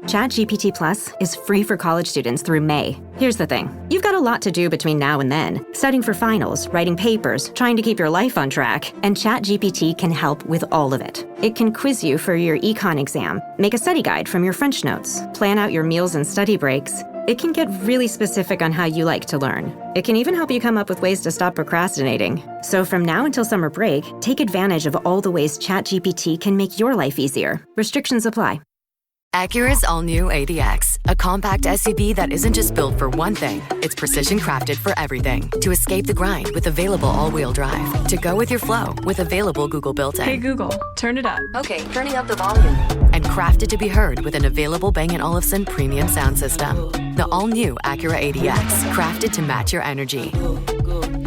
ChatGPT Plus is free for college students through May. Here's the thing. You've got a lot to do between now and then. Studying for finals, writing papers, trying to keep your life on track, and ChatGPT can help with all of it. It can quiz you for your econ exam, make a study guide from your French notes, plan out your meals and study breaks. It can get really specific on how you like to learn. It can even help you come up with ways to stop procrastinating. So from now until summer break, take advantage of all the ways ChatGPT can make your life easier. Restrictions apply. Acura's all-new ADX, a compact SUV that isn't just built for one thing, it's precision crafted for everything. To escape the grind with available all-wheel drive. To go with your flow with available Google built-in. Hey Google, turn it up. Okay, turning up the volume. And crafted to be heard with an available Bang & Olufsen premium sound system. The all-new Acura ADX, crafted to match your energy.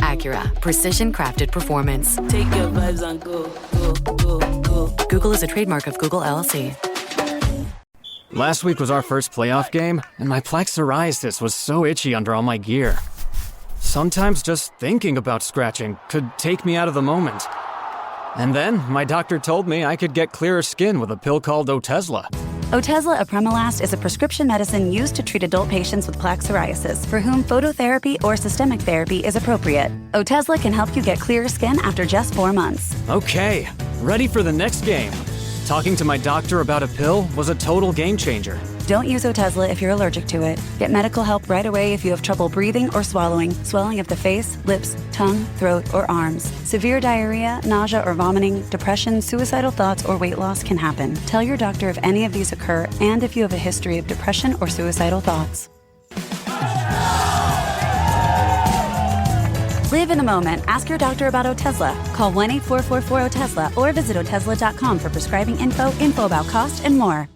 Acura, precision crafted performance. Take your vibes and go, go, go, go. Google is a trademark of Google LLC. Last week was our first playoff game, and my plaque psoriasis was so itchy under all my gear. Sometimes just thinking about scratching could take me out of the moment. And then my doctor told me I could get clearer skin with a pill called Otezla. Otezla apremilast is a prescription medicine used to treat adult patients with plaque psoriasis for whom phototherapy or systemic therapy is appropriate. Otezla can help you get clearer skin after just 4 months. Okay, ready for the next game. Talking to my doctor about a pill was a total game changer. Don't use Otezla if you're allergic to it. Get medical help right away if you have trouble breathing or swallowing, swelling of the face, lips, tongue, throat, or arms. Severe diarrhea, nausea or vomiting, depression, suicidal thoughts, or weight loss can happen. Tell your doctor if any of these occur and if you have a history of depression or suicidal thoughts. Live in the moment. Ask your doctor about Otezla. Call 1-8444-OTEZLA or visit Otezla.com for prescribing info about cost, and more.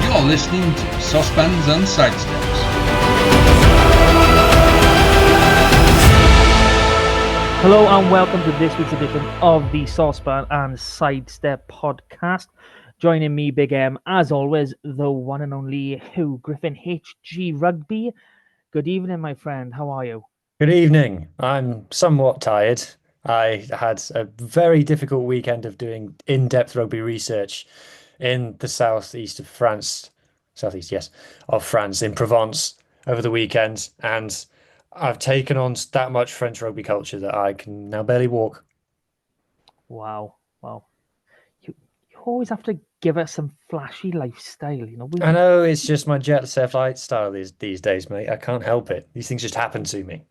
You're listening to Saucepans and Sidesteps. Hello and welcome to this week's edition of the Saucepan and Sidestep podcast. Joining me, Big M, as always, the one and only Huw Griffin, HG Rugby. Good evening, my friend. How are you? Good evening. I'm somewhat tired. I had a very difficult weekend of doing in-depth rugby research in the southeast of France. Southeast, yes, of France, in Provence over the weekend. And I've taken on that much French rugby culture that I can now barely walk. Wow. You always have to give us some flashy lifestyle, you know. I know, it's just my jet-set lifestyle these days, mate. I can't help it. These things just happen to me.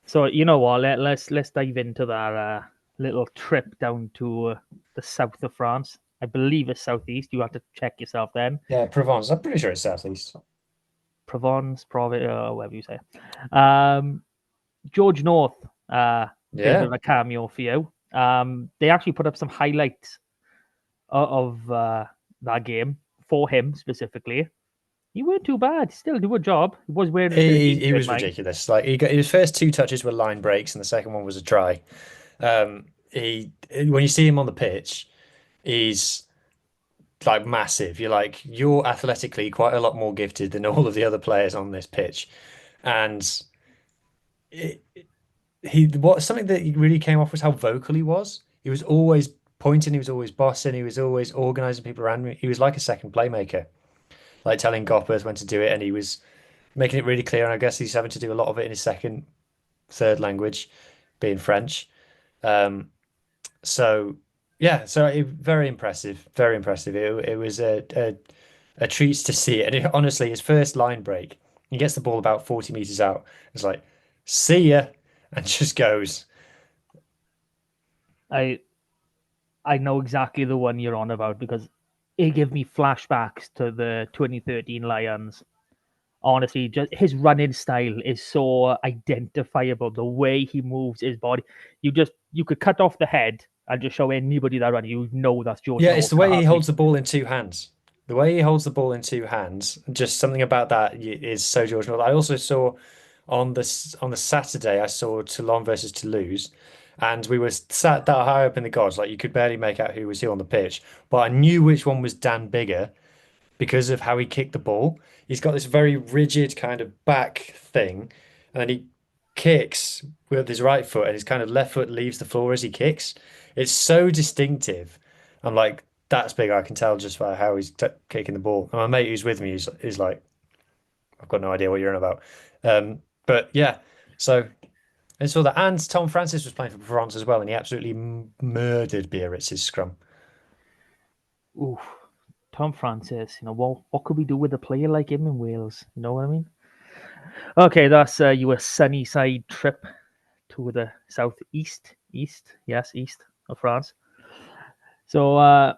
So, you know what, let's dive into that little trip down to the south of France. I believe it's southeast. You have to check yourself then. Yeah, Provence. I'm pretty sure it's southeast. Provence, whatever you say. George North, bit of a cameo for you. They actually put up some highlights of that game for him specifically. He weren't too bad. Still do a job. He was wearing. He was ridiculous. Like his first two touches were line breaks, and the second one was a try. When you see him on the pitch, he's like massive. You're athletically quite a lot more gifted than all of the other players on this pitch, and something that really came off was how vocal he was. He was always pointing, he was always bossing, he was always organising people around me. He was like a second playmaker, like telling Goppers when to do it, and he was making it really clear. And I guess he's having to do a lot of it in his third language, being French. So very impressive, very impressive. It was a treat to see it. And honestly, his first line break, he gets the ball about 40 meters out. It's like, see ya, and just goes. I know exactly the one you're on about because it gave me flashbacks to the 2013 Lions. Honestly, just his running style is so identifiable. The way he moves his body, you could cut off the head and just show anybody that run. You know that's George. Yeah, it's the way he holds the ball in two hands. The way he holds the ball in two hands, just something about that is so George North. I also saw on the Saturday, I saw Toulon versus Toulouse. And we were sat that high up in the gods, like you could barely make out who was who on the pitch. But I knew which one was Dan Bigger because of how he kicked the ball. He's got this very rigid kind of back thing, and then he kicks with his right foot, and his kind of left foot leaves the floor as he kicks. It's so distinctive I'm like, that's big. I can tell just by how he's kicking the ball. And my mate who's with me is like, I've got no idea what you're on about. But yeah, so I saw that. And Tom Francis was playing for France as well, and he absolutely murdered Biarritz's scrum. Ooh, Tom Francis. What could we do with a player like him in Wales? You know what I mean? Okay, that's your sunny side trip to the southeast, east of France. So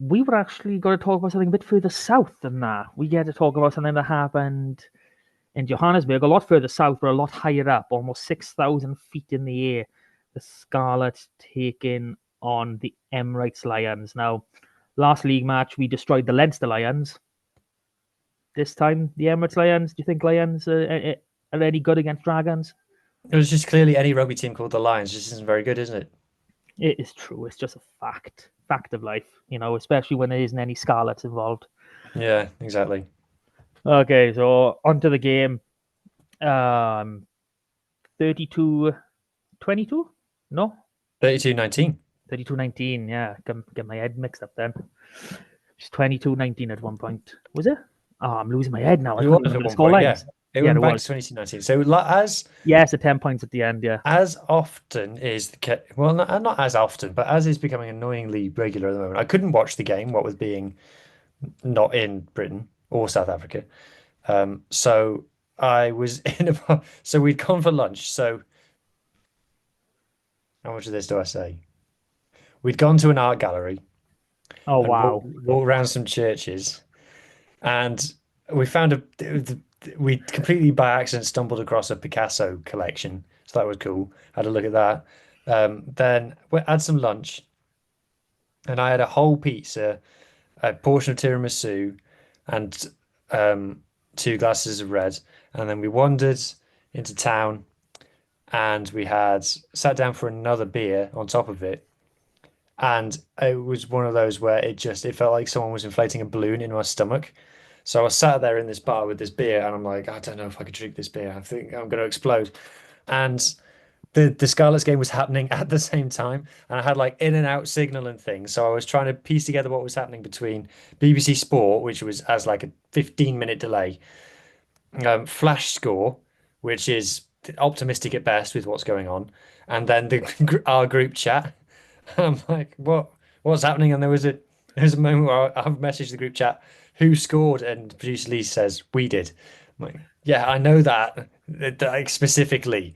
we were actually going to talk about something a bit further south than that. We get to talk about something that happened in Johannesburg, a lot further south, but a lot higher up, almost 6,000 feet in the air. The Scarlets taking on the Emirates Lions. Now, last league match, we destroyed the Leinster Lions. This time, the Emirates Lions. Do you think Lions are any good against Dragons? It was just clearly any rugby team called the Lions just isn't very good, isn't it? It is true. It's just a fact of life, especially when there isn't any Scarlets involved. Yeah, exactly. Okay, so onto the game. 32-22? No? 32-19. 32-19, yeah. Get my head mixed up then. It's 22-19 at one point. Was it? Oh, I'm losing my head now. I can't remember the score lines. It went back to 2019. So as yes, the 10 points at the end, yeah. As often is the case, well, not as often, but as is becoming annoyingly regular at the moment. I couldn't watch the game, what with being not in Britain or South Africa. So I was so we'd gone for lunch. So how much of this do I say? We'd gone to an art gallery. Oh, and wow. Walked around some churches, and we found we completely by accident stumbled across a Picasso collection. So that was cool. Had a look at that. Then we had some lunch, and I had a whole pizza, a portion of tiramisu, and 2 glasses of red. And then we wandered into town, and we had sat down for another beer on top of it. And it was one of those where it felt like someone was inflating a balloon in my stomach. So I was sat there in this bar with this beer, and I'm like, I don't know if I could drink this beer. I think I'm going to explode. And the Scarlets game was happening at the same time, and I had like in and out signal and things. So I was trying to piece together what was happening between BBC Sport, which was as like a 15-minute delay, flash score, which is optimistic at best with what's going on, and then our group chat. And I'm like, what's happening? And there was a moment where I've messaged the group chat, who scored? And producer Lee says, we did. I'm like, yeah, I know that like, specifically.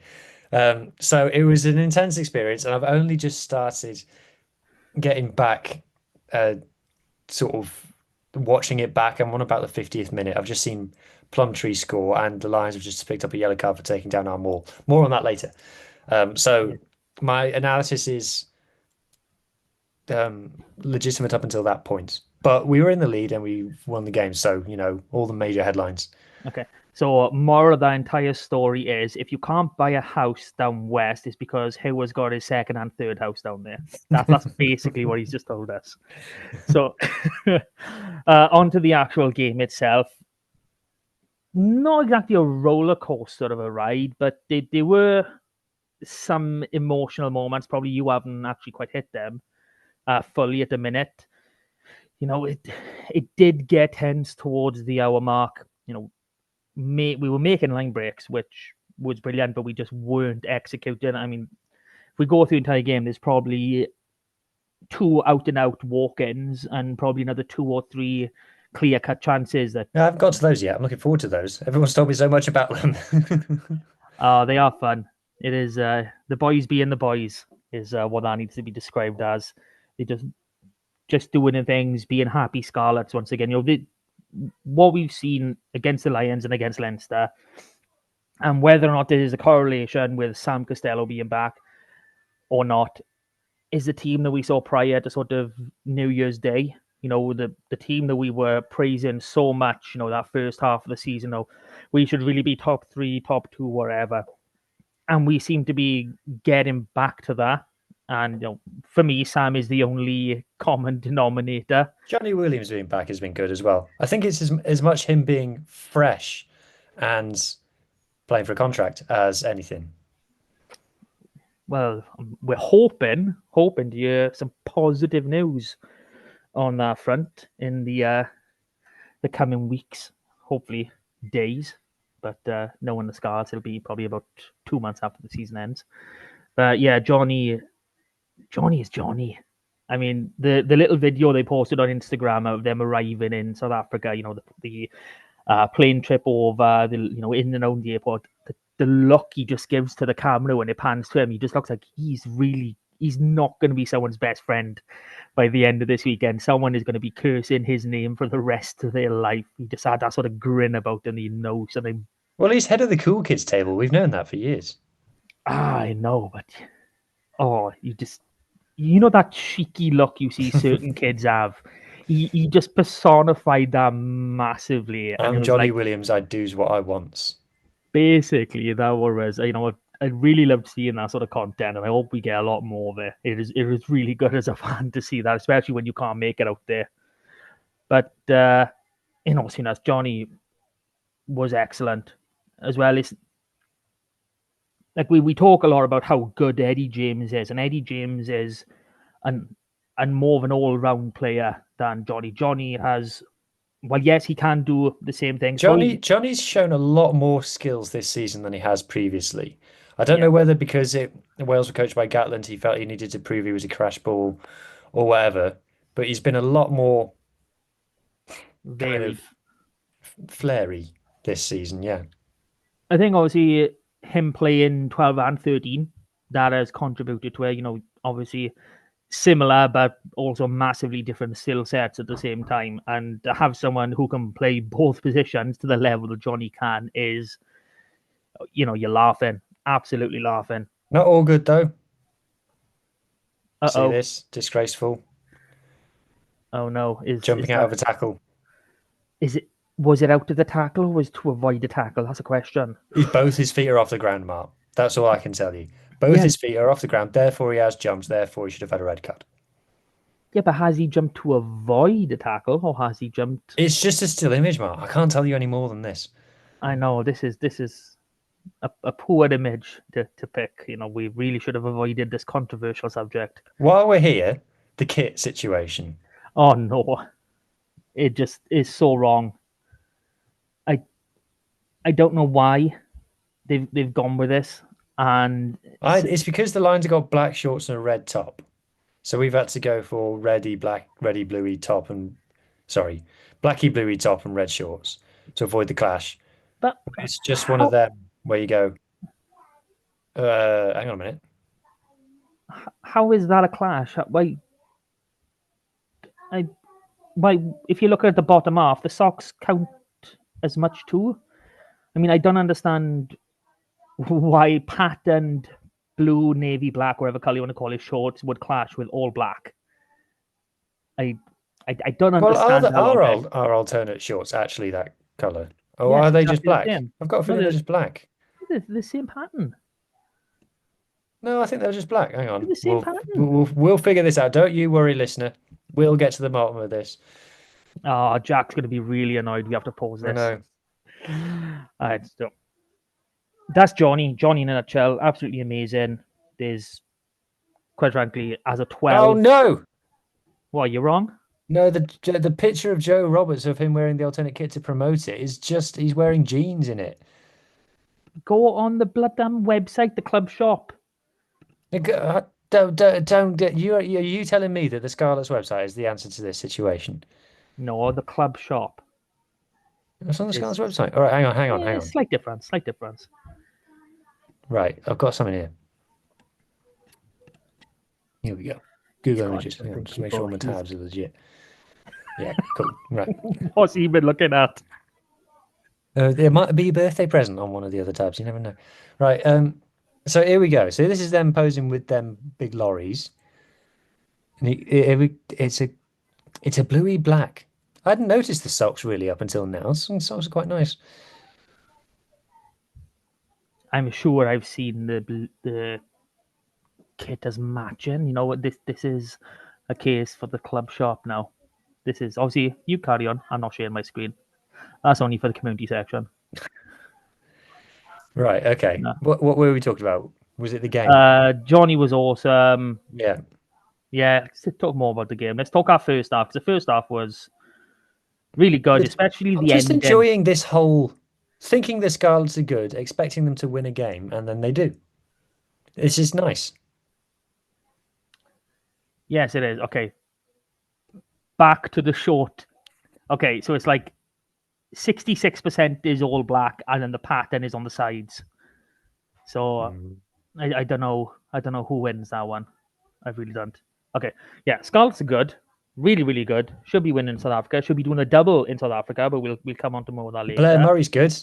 So it was an intense experience, and I've only just started getting back, sort of watching it back. I'm on about the 50th minute. I've just seen Plumtree score, and the Lions have just picked up a yellow card for taking down our maul. More on that later. So my analysis is legitimate up until that point. But we were in the lead and we won the game. So, all the major headlines. Okay. So moral of the entire story is if you can't buy a house down west, it's because Huw has got his second and third house down there. That's basically what he's just told us. So on to the actual game itself. Not exactly a roller coaster of a ride, but there were some emotional moments. Probably you haven't actually quite hit them fully at the minute. It did get tense towards the hour mark. We were making line breaks, which was brilliant, but we just weren't executing. I mean, if we go through the entire game, there's probably 2 out-and-out walk-ins and probably another 2 or 3 clear-cut chances that. I haven't got to those yet. I'm looking forward to those. Everyone's told me so much about them. They are fun. It is the boys being the boys is what that needs to be described as. They just doing things, being happy Scarlets once again. What we've seen against the Lions and against Leinster, and whether or not there is a correlation with Sam Costello being back or not, is the team that we saw prior to sort of New Year's Day. The team that we were praising so much, that first half of the season, we should really be top 3, top 2, whatever. And we seem to be getting back to that. And for me, Sam is the only common denominator. Johnny Williams being back has been good as well. I think it's as much him being fresh and playing for a contract as anything. Well, we're hoping to hear some positive news on that front in the coming weeks, hopefully days. But knowing the scars, it'll be probably about 2 months after the season ends. But yeah, Johnny is Johnny. I mean, the little video they posted on Instagram of them arriving in South Africa, the plane trip over, in and around the airport, the look he just gives to the camera when it pans to him, he just looks like he's not going to be someone's best friend by the end of this weekend. Someone is going to be cursing his name for the rest of their life. He just had that sort of grin about him. You know something. Well, he's head of the cool kids table. We've known that for years. I know, but that cheeky look you see certain kids have. He just personified that massively. And I'm Johnny Williams. I do's what I wants. Basically, that was, I really loved seeing that sort of content, and I hope we get a lot more of it. It is really good as a fan to see that, especially when you can't make it out there. But in all seriousness, Johnny was excellent as well. It's like we talk a lot about how good Eddie James is, and Eddie James is and more of an all-round player than Johnny. Johnny has, well, yes, he can do the same things. Johnny's shown a lot more skills this season than he has previously. I don't know whether because Wales were coached by Gatland, he felt he needed to prove he was a crash ball or whatever, but he's been a lot more kind of flary this season, yeah. I think obviously him playing 12 and 13, that has contributed to it, obviously similar but also massively different skill sets at the same time, and to have someone who can play both positions to the level that Johnny can is, you're laughing, absolutely laughing. Not all good though. See this? Disgraceful. Oh no. Jumping out of a tackle. Was it out of the tackle or was it to avoid the tackle? That's a question. Both his feet are off the ground, Mark. That's all I can tell you. Both his feet are off the ground, therefore he has jumped, therefore he should have had a red card. Yeah, but has he jumped to avoid a tackle or has he jumped? It's just a still image, Mark. I can't tell you any more than this. I know, this is a poor image to pick. We really should have avoided this controversial subject. While we're here, the kit situation. Oh no. It just is so wrong. I don't know why they've gone with this. And it's because the Lions have got black shorts and a red top. So we've had to go for reddy bluey top and blacky bluey top and red shorts to avoid the clash. But it's just one of them where you go, hang on a minute. How is that a clash? Why if you look at the bottom half, the socks count as much too? I mean, I don't understand why patterned blue, navy, black, whatever color you want to call it, shorts would clash with all black. I don't understand. Well, are alternate shorts actually that color? Or are they just black? I've got a feeling they're just black. They're the same pattern. No, I think they're just black. Hang on. They're the same pattern. We'll figure this out. Don't you worry, listener. We'll get to the bottom of this. Oh, Jack's going to be really annoyed. We have to pause this. I know. All right, so that's Johnny. Johnny in a nutshell, absolutely amazing. There's, quite frankly, as a 12. Oh no! What, you're wrong? No, the picture of Joe Roberts of him wearing the alternate kit to promote it is just he's wearing jeans in it. Go on the bloody website, the club shop. Don't you telling me that the Scarlet's website is the answer to this situation? No, the club shop. It's on the Scarlet's website. All right, hang on. Slight difference. Right, I've got something here. Here we go. Google Images. Just make sure my tabs are legit. Yeah, cool. Right. What's he been looking at? There might be a birthday present on one of the other tabs. You never know. Right. So here we go. So this is them posing with them big lorries. And it's a bluey black. I hadn't noticed the socks really up until now. Some socks are quite nice. I'm sure I've seen the kit as matching. You know what? This is a case for the club shop now. This is obviously you carry on. I'm not sharing my screen. That's only for the community section. Right. Okay. No. What were we talking about? Was it the game? Johnny was awesome. Yeah. Yeah, let's talk more about the game. Let's talk our first half, because the first half was really good, especially I'm the just ending. enjoying this whole thinking the Scarlets are good, expecting them to win a game, and then they do. It's just nice. Yes, it is. Okay, back to the short. Okay, so it's like 66% is all black, and then the pattern is on the sides. So I don't know. I don't know who wins that one. I really don't. Okay, yeah, Scarlets are good, really, really good. Should be winning South Africa. Should be doing a double in South Africa, but we'll come on to more of that later. Blair Murray's good.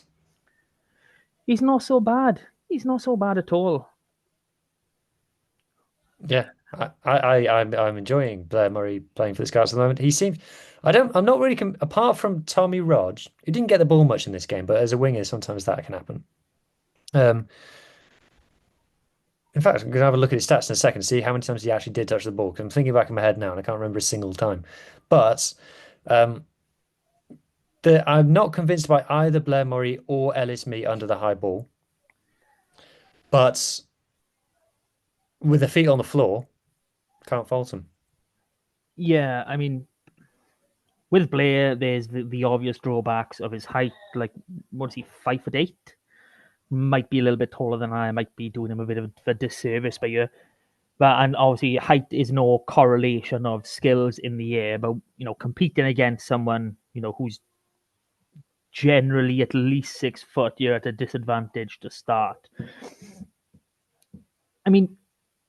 He's not so bad. He's not so bad at all. Yeah, I'm enjoying Blair Murray playing for the Scarlets at the moment. He seems, I'm not really apart from Tommy Rog, who didn't get the ball much in this game, but as a winger, sometimes that can happen. In fact, I'm going to have a look at his stats in a second to see how many times he actually did touch the ball. Because I'm thinking back in my head now, and I can't remember a single time. But I'm not convinced by either Blair Murray or Ellis Mee under the high ball. But with the feet on the floor, can't fault him. Yeah, I mean, with Blair, there's the obvious drawbacks of his height. Like, what is he, 5'8"? Might be a little bit taller than I. Might be doing him a bit of a disservice by you. But and obviously, height is no correlation of skills in the air. But competing against someone who's generally at least 6 foot, you're at a disadvantage to start. I mean,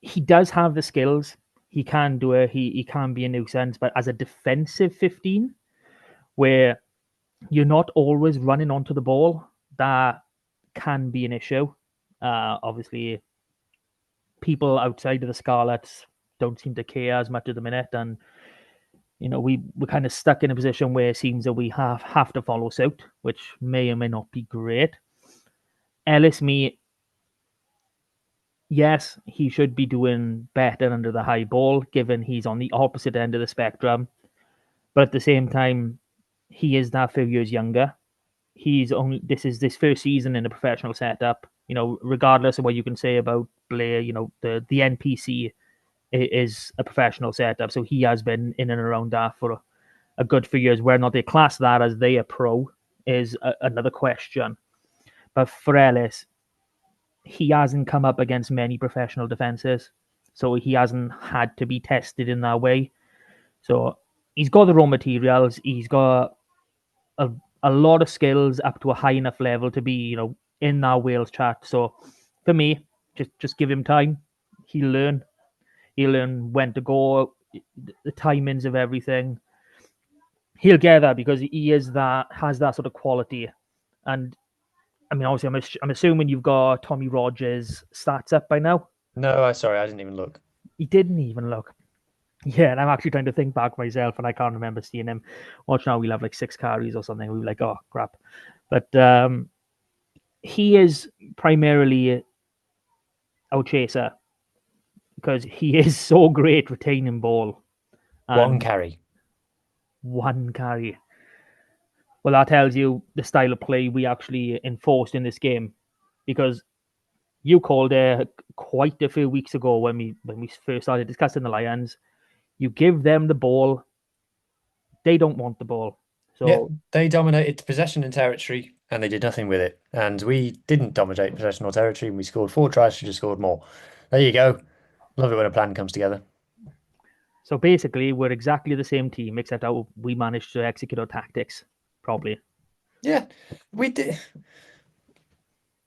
he does have the skills. He can do it. He can be a nuisance. But as a defensive 15, where you're not always running onto the ball, that can be an issue. Obviously, people outside of the Scarlets don't seem to care as much at the minute, and we're kind of stuck in a position where it seems that we have to follow suit, which may or may not be great. Ellis Mee, yes, he should be doing better under the high ball, given he's on the opposite end of the spectrum. But at the same time, he is that few years younger. This is this first season in a professional setup. Regardless of what you can say about Blair, the NPC is a professional setup, so he has been in and around that for a good few years. Whether or not they class that as they are pro is another question. But for Ellis, he hasn't come up against many professional defenses, so he hasn't had to be tested in that way. So he's got the raw materials. He's got a lot of skills up to a high enough level to be, in that Wales chat. So for me, just give him time. He'll learn. He'll learn when to go, the timings of everything. He'll get that because he has that sort of quality. And I mean, obviously, I'm assuming you've got Tommy Rogers' stats up by now. No, sorry, I didn't even look. He didn't even look. Yeah, and I'm actually trying to think back myself, and I can't remember seeing him. Watch now, we'll have like 6 carries or something. We were like, oh crap. But he is primarily our chaser because he is so great retaining ball. One carry. One carry. Well, that tells you the style of play we actually enforced in this game, because you called it quite a few weeks ago when we first started discussing the Lions. You give them the ball, they don't want the ball. So yeah, they dominated possession and territory, and they did nothing with it. And we didn't dominate possession or territory, and we scored 4 tries. We just scored more. There you go. Love it when a plan comes together. So basically, we're exactly the same team, except how we managed to execute our tactics properly. Yeah, we did.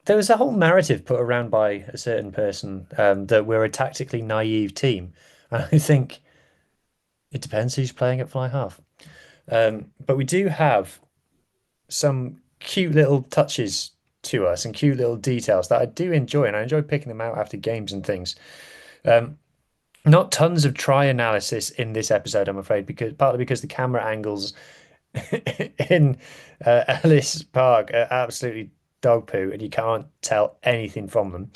There was a whole narrative put around by a certain person that we're a tactically naive team. And I think it depends who's playing at fly half. But we do have some cute little touches to us and cute little details that I do enjoy, and I enjoy picking them out after games and things. Not tons of try analysis in this episode, I'm afraid, partly because the camera angles in Ellis Park are absolutely dog poo, and you can't tell anything from them.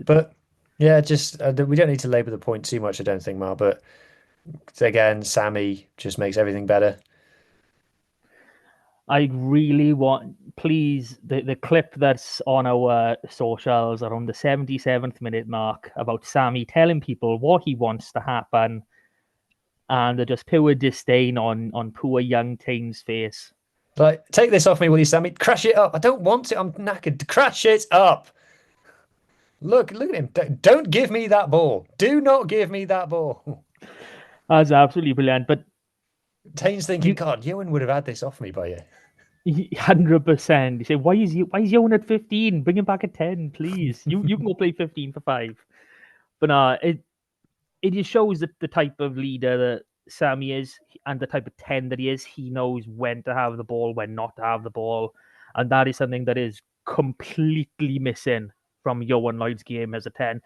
But yeah, just we don't need to labour the point too much, I don't think, Mark. But again, Sammy just makes everything better. I really want, please, the clip that's on our socials around the 77th minute mark about Sammy telling people what he wants to happen. and they're just pure disdain on poor young Tane's face. Like, take this off me, will you, Sammy? Crash it up. I don't want it. I'm knackered. Crash it up. Look at him. Don't give me that ball. Do not give me that ball. That's absolutely brilliant. But Tane's thinking, God, Ewan would have had this off me by you. 100%. You say, why is Ewan at 15? Bring him back at 10, please. You can go play 15 for 5. But no, it just shows the type of leader that Sammy is and the type of 10 that he is. He knows when to have the ball, when not to have the ball. And that is something that is completely missing from Yohan Lloyd's game as a 10.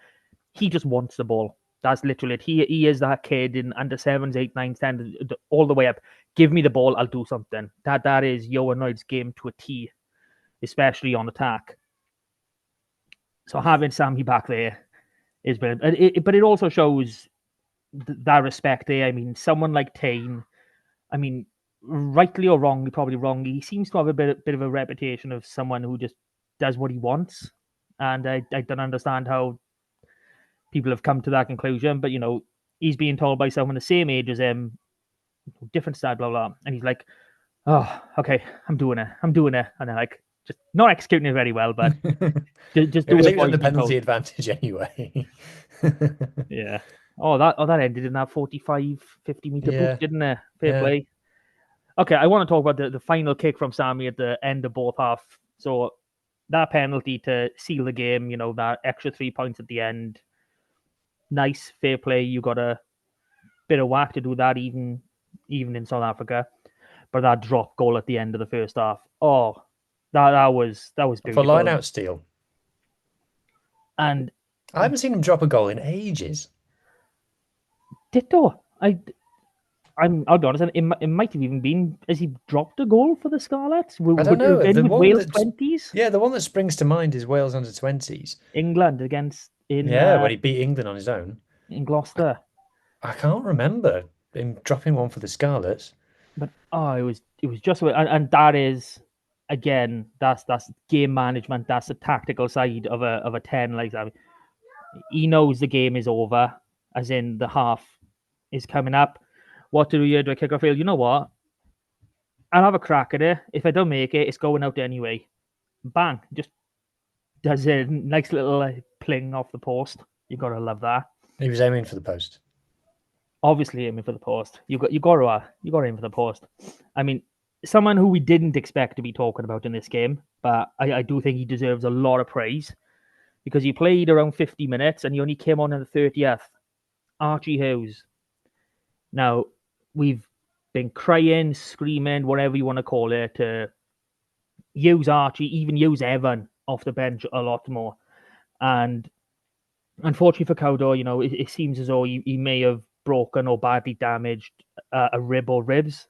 He just wants the ball. That's literally it. He is that kid in under 7s, 8, 9s, 10s, all the way up. Give me the ball, I'll do something. That is Yohan Lloyd's game to a T, especially on attack. So having Sammy back there is brilliant. But it also shows that respect there. I mean, someone like Tane, I mean, rightly or wrongly, probably wrongly, he seems to have a bit of a reputation of someone who just does what he wants. And I don't understand how people have come to that conclusion. But, he's being told by someone the same age as him, different style, blah, blah. And he's like, oh, okay, I'm doing it. And they're like, just not executing it very well, but just do it. On the penalty advantage anyway. Yeah. Oh, that ended in that 45, 50-meter boost, didn't it? Fair play. Okay, I want to talk about the final kick from Sammy at the end of both half. So that penalty to seal the game, that extra 3 points at the end. Nice, fair play. You got a bit of whack to do that even in South Africa. But that drop goal at the end of the first half, that was beautiful. For line-out steal. And I haven't seen him drop a goal in ages. Ditto. I'll be honest, it might have even been, has he dropped a goal for the Scarlets? I don't know. The Wales 20s? Yeah, the one that springs to mind is Wales under 20s. England when he beat England on his own. In Gloucester. I can't remember him dropping one for the Scarlets. But it was just, and that is, again, that's game management, that's the tactical side of a 10 like that. He knows the game is over, as in the half is coming up. What do we do? Do I kick or field? You know what? I'll have a crack at it. If I don't make it, it's going out anyway. Bang. Just does a nice little pling off the post. You gotta love that. He was aiming for the post. Obviously aiming for the post. You got to aim for the post. I mean, someone who we didn't expect to be talking about in this game, but I do think he deserves a lot of praise because he played around 50 minutes and he only came on in the 30th. Archie Hughes. Now, we've been crying, screaming, whatever you want to call it, to use Archie, even use Evan off the bench a lot more. And unfortunately for Cowder, it seems as though he may have broken or badly damaged a rib or ribs.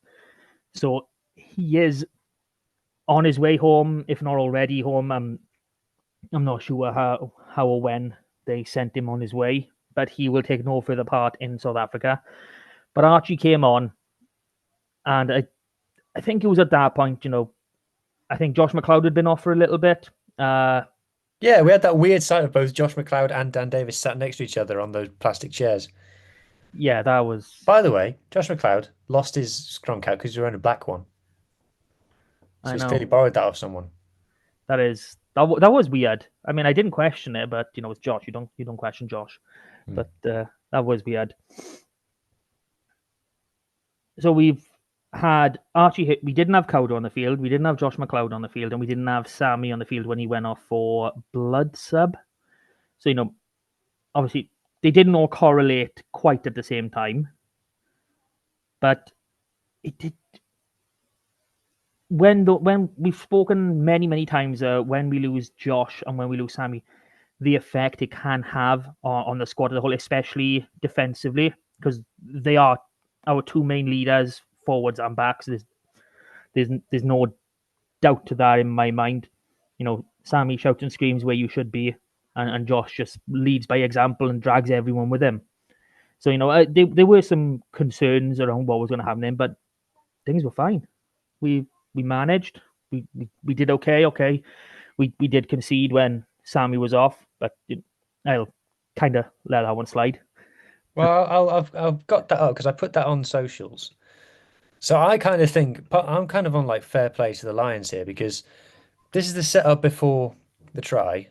So he is on his way home, if not already home. I'm not sure how or when they sent him on his way, but he will take no further part in South Africa. But Archie came on, and I think it was at that point, I think Josh McLeod had been off for a little bit. Yeah, we had that weird sight of both Josh McLeod and Dan Davis sat next to each other on those plastic chairs. Yeah, that was... By the way, Josh McLeod lost his scrum cap because he was wearing a black one. So he's clearly borrowed that off someone. That was weird. I mean, I didn't question it, but, it's Josh. You don't question Josh. But that was weird. So we've had Archie hit. We didn't have Cowder on the field. We didn't have Josh McLeod on the field. And we didn't have Sammy on the field when he went off for blood sub. So, obviously, they didn't all correlate quite at the same time. But it did. When we've spoken many, many times, when we lose Josh and when we lose Sammy, the effect it can have on the squad as a whole, especially defensively, because they are our two main leaders, forwards and backs. There's no doubt to that in my mind. Sammy shouts and screams where you should be, and Josh just leads by example and drags everyone with him. So there were some concerns around what was going to happen then, but things were fine. We managed. We did okay. Okay, we did concede when Sammy was off, but I'll kind of let that one slide. Well, I've got that up because I put that on socials. So I kind of think I'm kind of on like fair play to the Lions here because this is the setup before the try.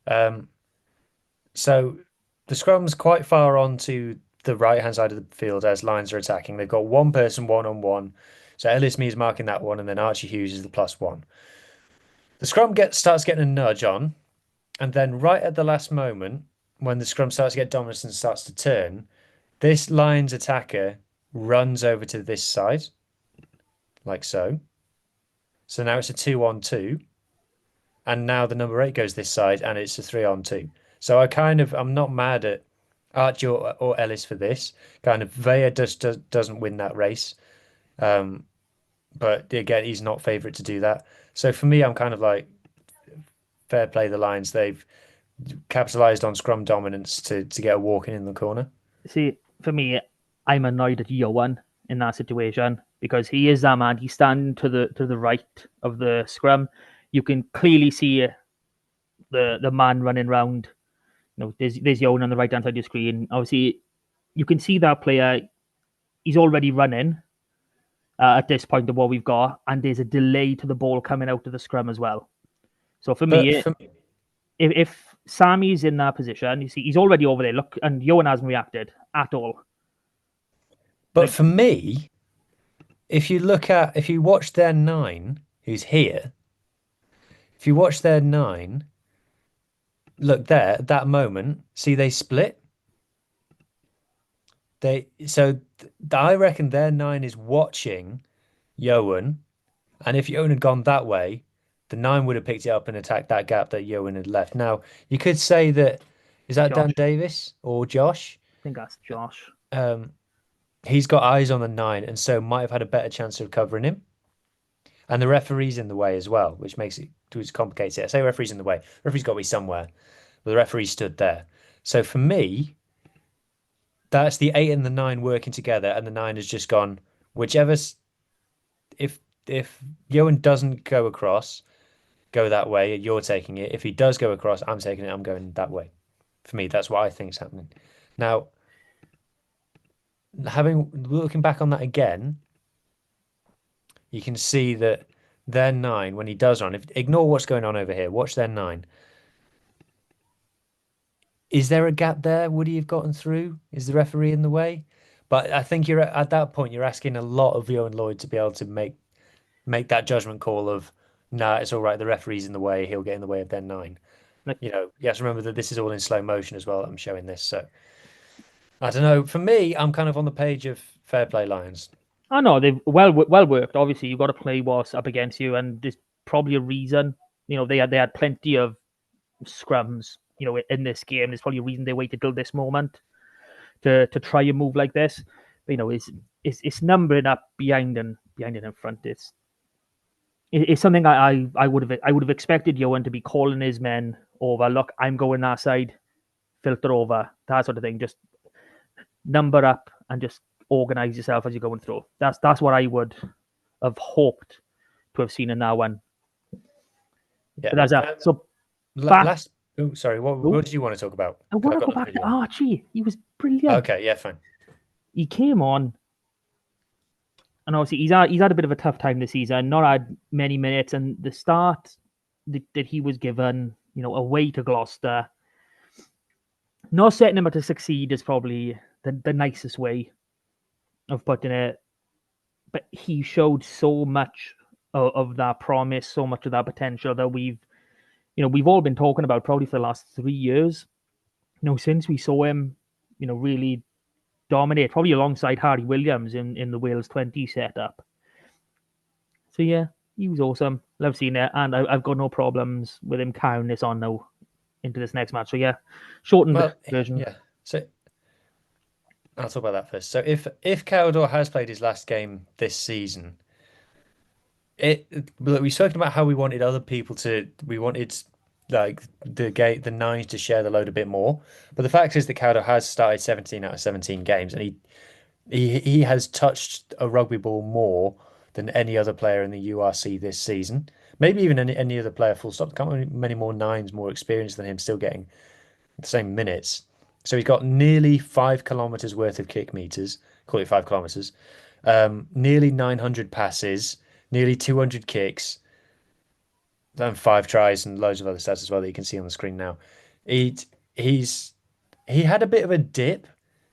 Um, so the scrum's quite far on to the right hand side of the field as Lions are attacking. They've got one person one on one. So Ellis Mees marking that one, and then Archie Hughes is the +1. The scrum starts getting a nudge on, and then right at the last moment, when the scrum starts to get dominant and starts to turn, this Lions attacker runs over to this side, like so. So now it's a 2-on-2, and now the number 8 goes this side, and it's a 3-on-2. So I'm not mad at Archie or Ellis for this. Kind of Vea doesn't win that race, but again, he's not favourite to do that. So for me, I'm kind of like fair play the Lions. They've capitalised on scrum dominance to get a walk in the corner. See, for me, I'm annoyed at Johan in that situation because he is that man. He's standing to the right of the scrum. You can clearly see the man running around. There's Johan on the right hand side of the screen. Obviously, you can see that player. He's already running at this point of what we've got, and there's a delay to the ball coming out of the scrum as well. So for me, if Sammy's in that position, you see he's already over there. Look, and Johan hasn't reacted at all. But for me, if you watch their 9, who's here, if you watch their 9, look there, at that moment, see they split. I reckon their 9 is watching Johan, and if Johan had gone that way, the 9 would have picked it up and attacked that gap that Johan had left. Now, you could say that, is that Dan Davis or Josh? I think that's Josh. He's got eyes on the 9 and so might have had a better chance of covering him. And the referee's in the way as well, which complicates it. I say referee's in the way. The referee's got to be somewhere. But the referee stood there. So for me, that's the 8 and the 9 working together, and the 9 has just gone, if Johan doesn't go across, go that way, you're taking it. If he does go across, I'm taking it, I'm going that way. For me, that's what I think is happening. Now, looking back on that again, you can see that their 9, when he does run, ignore what's going on over here, watch their 9. Is there a gap there? Would he have gotten through? Is the referee in the way? But I think you're at that point, you're asking a lot of Johan Lloyd to be able to make that judgment call of, nah, it's all right, the referee's in the way, he'll get in the way of their 9. You have to remember that this is all in slow motion as well. I'm showing this, so I don't know. For me, I'm kind of on the page of fair play Lions. I know they've well worked. Obviously, you've got to play what's up against you, and there's probably a reason. They had plenty of scrums. In this game, there's probably a reason they waited till this moment to try a move like this. But, it's numbering up behind and in front. It's something I would have expected Johan to be calling his men over. Look, I'm going that side, filter over, that sort of thing. Just number up and just organize yourself as you're going through. That's what I would have hoped to have seen in that one. Yeah, but that's that. So last. Oh, sorry. What did you want to talk about? I want to go back to Archie. He was brilliant. Okay, yeah, fine. He came on, and obviously he's had a bit of a tough time this season. Not had many minutes, and the start that he was given, away to Gloucester, not setting him up to succeed is probably the nicest way of putting it. But he showed so much of that promise, so much of that potential that we've all been talking about probably for the last 3 years. Since we saw him, really dominate, probably alongside Harry Williams in the Wales 20 setup. So yeah, he was awesome. Love seeing it, and I've got no problems with him carrying this on now into this next match. So yeah, shortened version. Yeah. So I'll talk about that first. So if Caldor has played his last game this season, we've spoken about how we wanted like the 9s to share the load a bit more, but the fact is that Caldor has started 17 out of 17 games, and he has touched a rugby ball more than any other player in the URC this season. Maybe even any other player full stop. Can't many more 9s more experienced than him still getting the same minutes. So he's got nearly 5 kilometers worth of kick meters, call it 5 kilometers, nearly 900 passes, nearly 200 kicks, and 5 tries and loads of other stats as well that you can see on the screen now. He he's he had a bit of a dip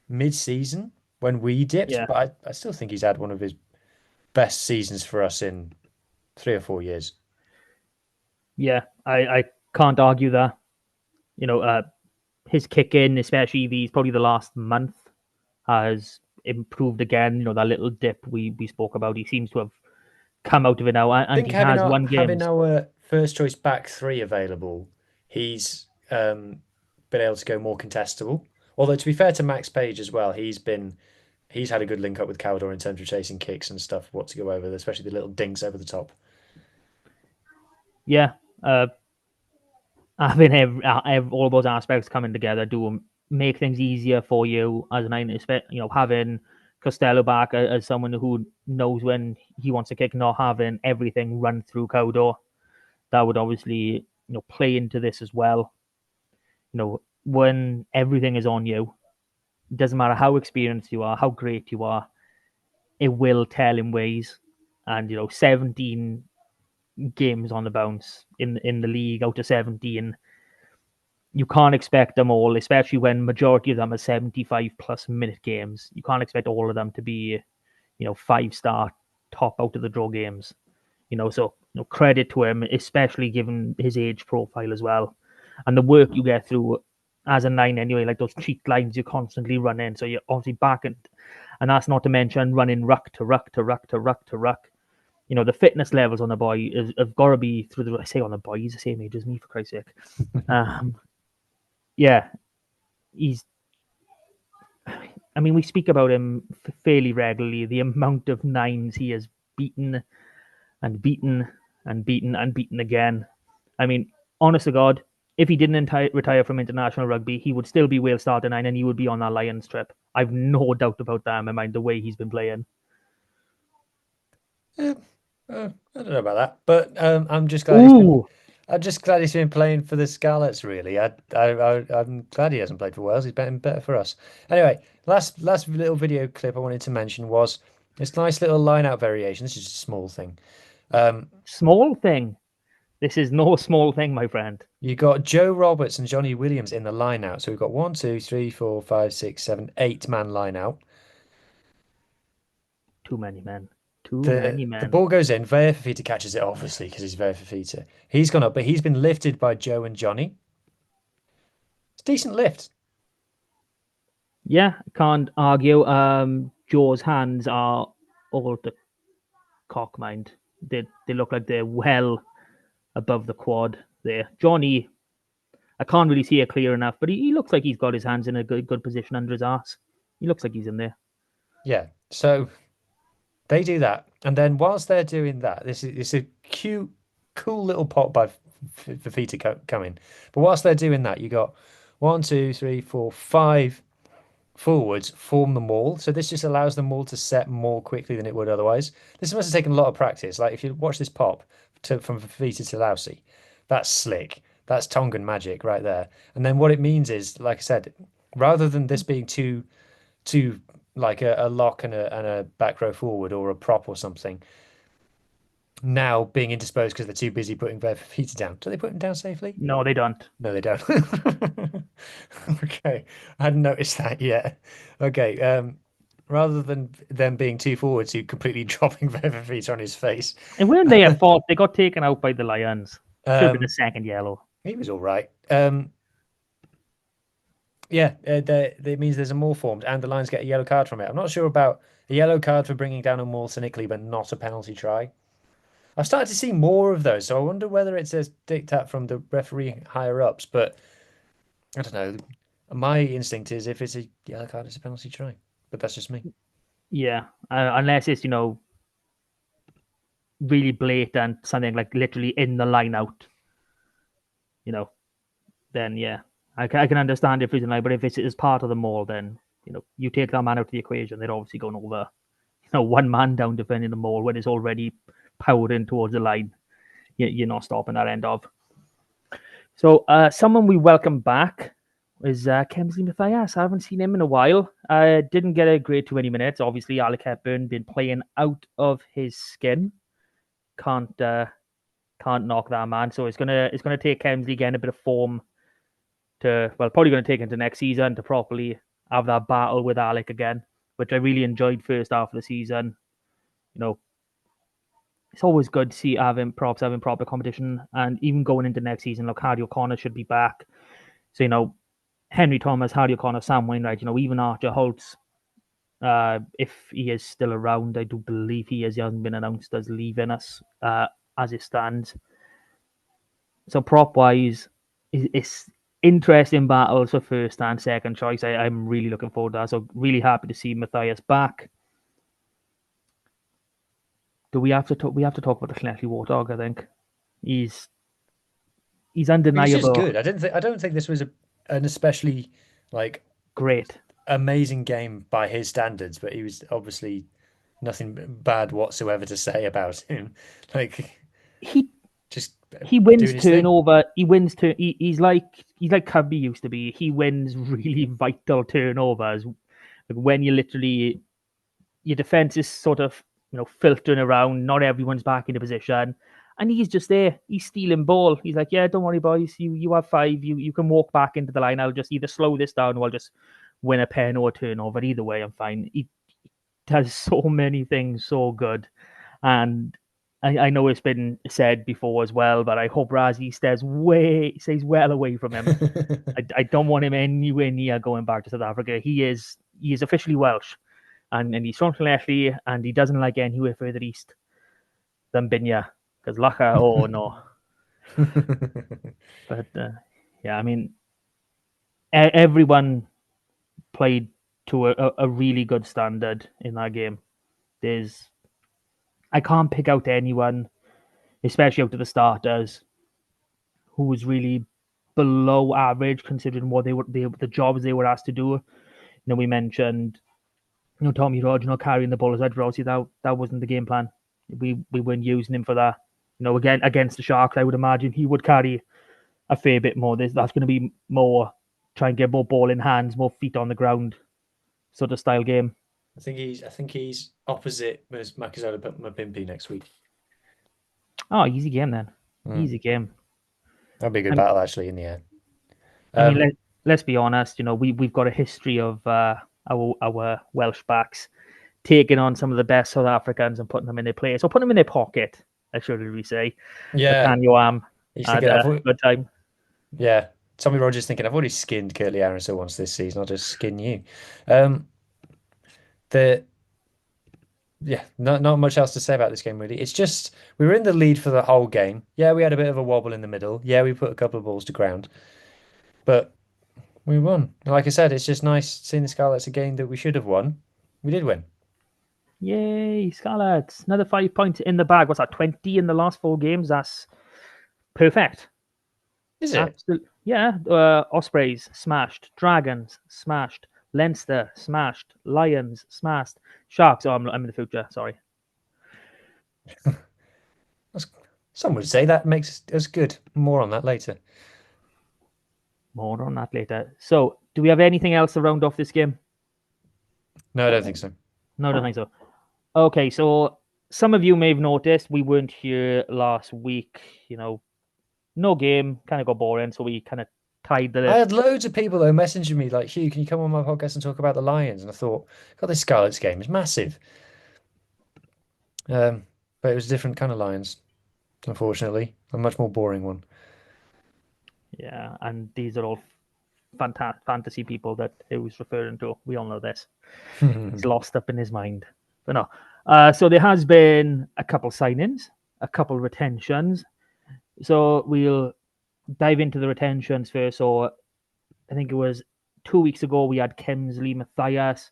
mid-season when we dipped, Yeah, but I still think he's had one of his best seasons for us in 3 or 4 years. yeah, I can't argue that. His kick in, especially probably the last month, has improved again. That little dip we spoke about, he seems to have come out of it now, I and think he having has our won having games. our first choice back three available, he's been able to go more contestable. Although to be fair to Max Page as well, he's had a good link up with Caldor in terms of chasing kicks and stuff, what to go over, especially the little dinks over the top. Yeah, having all those aspects coming together do make things easier for you as an nine. Having Costello back as someone who knows when he wants to kick, not having everything run through Caldor, that would obviously play into this as well. When everything is on you, it doesn't matter how experienced you are, how great you are, it will tell in ways. And 17 games on the bounce in the league out of 17, you can't expect them all, especially when majority of them are 75 plus minute games. You can't expect all of them to be 5-star top out of the draw games. So credit to him, especially given his age profile as well, and the work you get through as a 9 anyway, like those cheat lines you're constantly running. So you're obviously back, and that's not to mention running ruck to ruck to ruck to ruck to ruck. The fitness levels on the boy have got to be through the. I say on the boy, he's the same age as me, for Christ's sake. Yeah, he's. I mean, we speak about him fairly regularly. The amount of 9s he has beaten and beaten and beaten and beaten again. I mean, honest to God, if he didn't retire from international rugby, he would still be Wales starter 9 and he would be on that Lions trip. I've no doubt about that in my mind, the way he's been playing. I don't know about that, but I'm just glad Ooh, I'm just glad he's been playing for the Scarlets. Really, I'm glad he hasn't played for Wales. He's been better for us. Anyway, last little video clip I wanted to mention was this nice little line out variation. This is just a small thing. small thing. This is no small thing, my friend. You got Joe Roberts and Johnny Williams in the line out. So we've got 1, 2, 3, 4, 5, 6, 7, 8 man line out. Too many men. Too The many men. ball goes in. Vea Fafita catches it, obviously, because he's Vea Fafita. He's gone up, but he's been lifted by Joe and Johnny. It's a decent lift. Yeah, can't argue. Joe's hands are all the cock, mind. They look like they're well above the quad there. Johnny, I can't really see it clear enough, but he looks like he's got his hands in a good position under his ass. He looks like he's in there. Yeah. So they do that, and then whilst they're doing that, this is a cute, cool little pop by Fafita coming. But whilst they're doing that, you got 1, 2, 3, 4, 5 forwards form the maul. So this just allows the maul to set more quickly than it would otherwise. This must have taken a lot of practice. Like if you watch this pop from Fafita to Lousy, that's slick. That's Tongan magic right there. And then what it means is, like I said, rather than this being too like a lock and a back row forward or a prop or something, now being indisposed because they're too busy putting their feet down. Do they put them down safely? No, they don't. No, they don't. Okay, I hadn't noticed that yet. Okay, rather than them being too forwards, you completely dropping their feet on his face. And when they at fault, they got taken out by the Lions. Should have been a second yellow. He was all right. Yeah, it means there's a maul formed, and the Lions get a yellow card from it. I'm not sure about a yellow card for bringing down a maul cynically, but not a penalty try. I've started to see more of those, so I wonder whether it's a diktat from the referee higher ups. But I don't know. My instinct is if it's a yellow card, it's a penalty try. But that's just me. Yeah, unless it's really blatant, something like literally in the line out. Then yeah, I can understand if it's like, but if it's as part of the maul, then you take that man out of the equation. They're obviously going over, one man down defending the maul when it's already powered in towards the line. You're not stopping that end of. So someone we welcome back is Kemsley Matthias. I haven't seen him in a while. Didn't get a great too many minutes. Obviously, Alec Hepburn been playing out of his skin. Can't knock that man. So it's gonna take Kemsley getting a bit of form probably going to take into next season to properly have that battle with Alec again, which I really enjoyed first half of the season. You know, it's always good to see having proper competition, and even going into next season, look, Hardy O'Connor should be back. So, Henry Thomas, Hardy O'Connor, Sam Wainwright, even Archer Holtz, if he is still around, I do believe he hasn't been announced as leaving us as it stands. So prop wise, it's interesting battles for first and second choice. I'm really looking forward to that. So really happy to see Matthias back. Do we have to talk? We have to talk about the Connectley Warthog. I think he's undeniable. He's just good. I don't think this was an especially great, amazing game by his standards, but he was obviously nothing bad whatsoever to say about him. He wins turnover. He wins he's like Cubby used to be. He wins really vital turnovers. When you literally your defense is sort of filtering around. Not everyone's back into position, and he's just there. He's stealing ball. He's like, yeah, don't worry, boys. You have 5. You can walk back into the line. I'll just either slow this down or I'll just win a pen or a turnover. Either way, I'm fine. He does so many things so good, and I know it's been said before as well, but I hope Razzie stays well away from him. I don't want him anywhere near going back to South Africa. He is officially Welsh, and he's from Llanelli, and he doesn't like anywhere further east than Binya, because Lacha, oh no. But yeah, I mean, everyone played to a really good standard in that game. I can't pick out anyone, especially out of the starters, who was really below average considering what the jobs they were asked to do. We mentioned, Tommy Rodge, carrying the ball as well. Obviously, that wasn't the game plan. We weren't using him for that. Again against the Sharks, I would imagine he would carry a fair bit more. That's going to be more try and get more ball in hands, more feet on the ground, sort of style game. I think he's opposite Makazola Mapimpi next week. Oh, easy game then. Easy game. That'd be a good battle actually in the end. I mean, let's be honest. We've got a history of our Welsh backs taking on some of the best South Africans and putting them in their place, or putting them in their pocket. I should really say. Yeah. M and Huw had a good time. Yeah. Tommy Rogers thinking, I've already skinned Curtly Aaronson once this season. I'll just skin you. Not much else to say about this game, really. It's just we were in the lead for the whole game. Yeah, we had a bit of a wobble in the middle. Yeah, we put a couple of balls to ground. But we won. Like I said, it's just nice seeing the Scarlets a game that we should have won. We did win. Yay, Scarlets. Another 5 points in the bag. What's that, 20 in the last 4 games? That's perfect. Is it? Yeah. Ospreys, smashed. Dragons, smashed. Leinster, smashed. Lions, smashed. Sharks, I'm in the future, sorry. Some would say that makes us good. More on that later. So, do we have anything else to round off this game? No, I don't think so. No, I don't think so. Okay, so some of you may have noticed we weren't here last week. No game, kind of got boring, so we kind of tied the... I had loads of people, though, messaging me like, Huw, can you come on my podcast and talk about the Lions? And I thought, God, this Scarlets game is massive. But it was a different kind of Lions, unfortunately. A much more boring one. Yeah, and these are all fantasy people that he was referring to. We all know this. He's lost up in his mind. But no. So there has been a couple signings, a couple retentions. So we'll dive into the retentions first. So I think it was 2 weeks ago we had Kemsley Matthias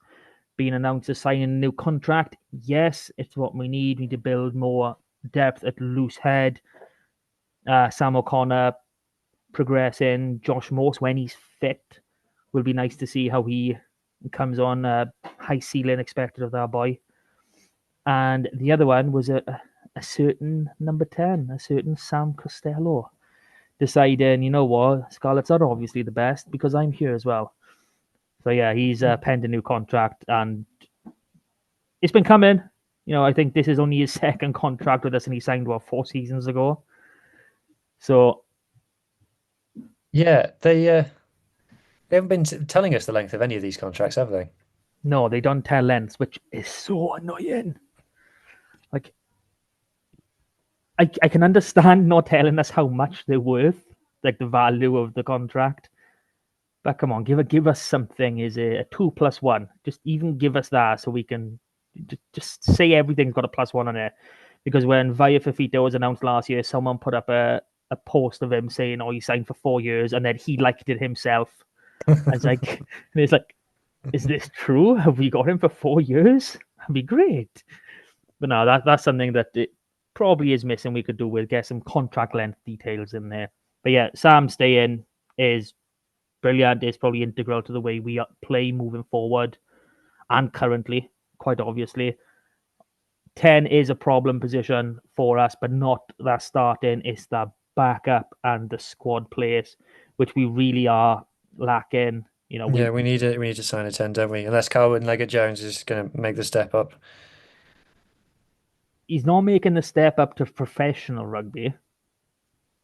being announced as signing a new contract. Yes, it's what we need. We need to build more depth at loose head. Sam O'Connor progressing. Josh Morse, when he's fit, will be nice to see how he comes on. High ceiling expected of that boy. And the other one was a certain number 10, a certain Sam Costello. deciding, you know what, Scarlets are obviously the best because I'm here as well. So yeah, he's penned a new contract, and it's been coming. I think this is only his second contract with us, and he signed 4 seasons ago. So Yeah, they haven't been telling us the length of any of these contracts, have they? no, they don't tell lengths, which is so annoying. Like, I can understand not telling us how much they're worth, like the value of the contract. But come on, give us something. Is a 2+1? Just even give us that so we can just say everything's got a +1 on it. Because when Via Fafita was announced last year, someone put up a post of him saying, "Oh, he signed for 4 years," and then he liked it himself. And it's like, is this true? Have we got him for 4 years? That'd be great. But no, that's something that it probably is missing. We could do with get some contract length details in there. But yeah, Sam staying is brilliant. It's probably integral to the way we play moving forward and currently, quite obviously. 10 is a problem position for us, but not that starting. It's the backup and the squad players, which we really are lacking. Yeah, we need to sign a 10, don't we? Unless Carlton Leggett Jones is going to make the step up. He's not making the step up to professional rugby,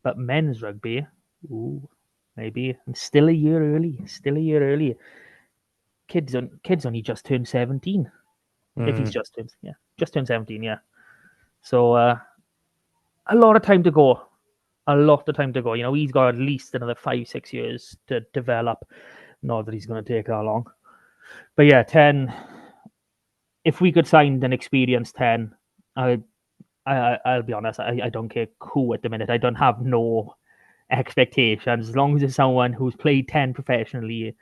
but men's rugby, ooh, maybe. And still a year early. Still a year early. Kids only just turned 17. If he's just turned 17, yeah. So a lot of time to go. A lot of time to go. He's got at least another 5-6 years to develop. Not that he's going to take that long. But yeah, 10. If we could sign an experienced 10, I'll be honest, I don't care who at the minute. I don't have no expectations. As long as it's someone who's played 10 professionally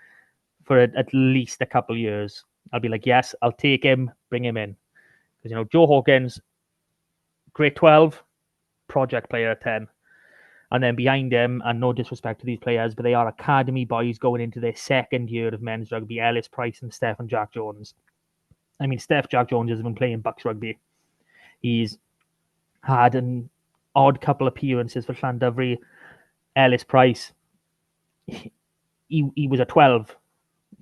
for at least a couple of years, I'll be like, yes, I'll take him, bring him in. Because, Joe Hawkins, grade 12, project player at 10. And then behind him, and no disrespect to these players, but they are academy boys going into their second year of men's rugby, Ellis Price and Steph and Jack Jones. I mean, Steph Jack Jones has been playing Bucks rugby. He's had an odd couple appearances for Llandovery. Ellis Price, he was a 12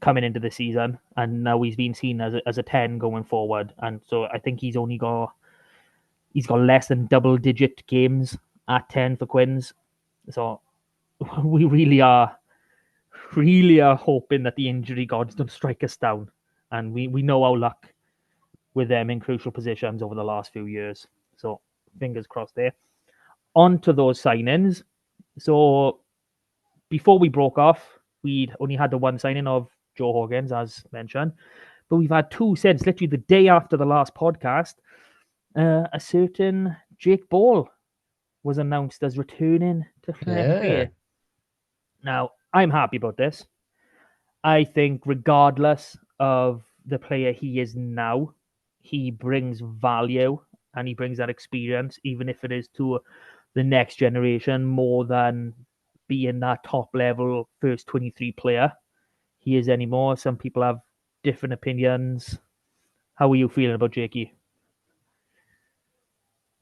coming into the season, and now he's been seen as a 10 going forward. And so I think he's got less than double-digit games at 10 for Quins. So we really are hoping that the injury gods don't strike us down. And we know our luck with them in crucial positions over the last few years. So fingers crossed there. On to those signings. So before we broke off, we'd only had the one signing of Joe Hawkins, as mentioned. But we've had 2 since, literally the day after the last podcast. A certain Jake Ball was announced as returning to Llanelli. Now, I'm happy about this. I think regardless of the player he is now, he brings value and he brings that experience, even if it is to the next generation, more than being that top level first 23 player he is anymore. Some people have different opinions. How are you feeling about Jakey?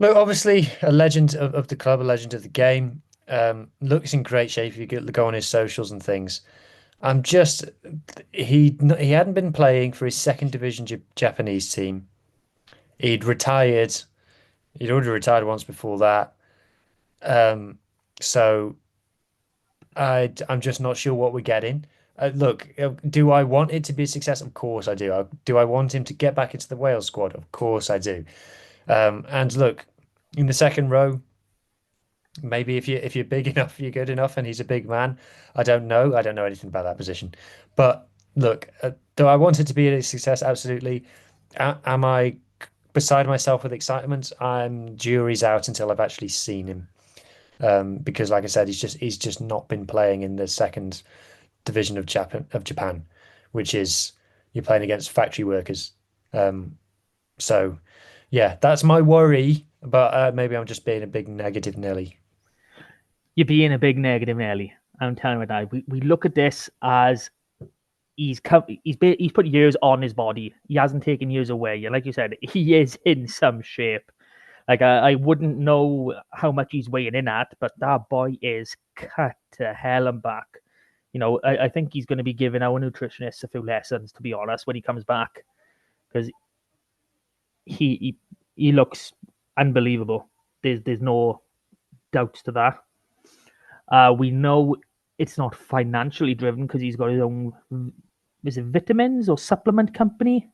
Look, obviously a legend of the club, a legend of the game. Looks in great shape if you go on his socials and things. He hadn't been playing for his second division Japanese team. He'd retired. He'd already retired once before that. So I'm just not sure what we're getting. Look, do I want it to be a success? Of course I do. Do I want him to get back into the Wales squad? Of course I do. And look, in the second row, maybe if you're big enough, you're good enough, and he's a big man. I don't know. I don't know anything about that position. But look, do I want it to be a success? Absolutely. Am I beside myself with excitement? Jury's out until I've actually seen him. Because, like I said, he's just not been playing in the second division of Japan, which is you're playing against factory workers. So, yeah, that's my worry. But maybe I'm just being a big negative Nelly. You're being a big negative Nelly. I'm telling you that. We look at this as he's put years on his body. He hasn't taken years away. Like you said, he is in some shape. Like I wouldn't know how much he's weighing in at, but that boy is cut to hell and back. I think he's going to be giving our nutritionists a few lessons, to be honest, when he comes back, because he looks unbelievable. There's no doubts to that. We know it's not financially driven because he's got his own, is it vitamins or supplement company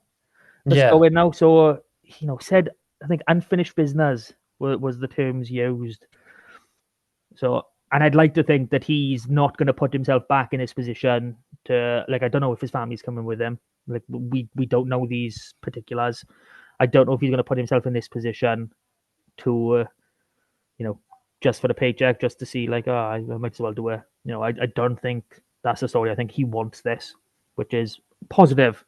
that's Yeah. going now. So said, I think unfinished business was the terms used. So, and I'd like to think that he's not going to put himself back in his position to, like, I don't know if his family's coming with him. Like, we don't know these particulars. I don't know if he's going to put himself in this position to, just for the paycheck, just to see, like, I might as well do it. I don't think that's the story. I think he wants this, which is positive.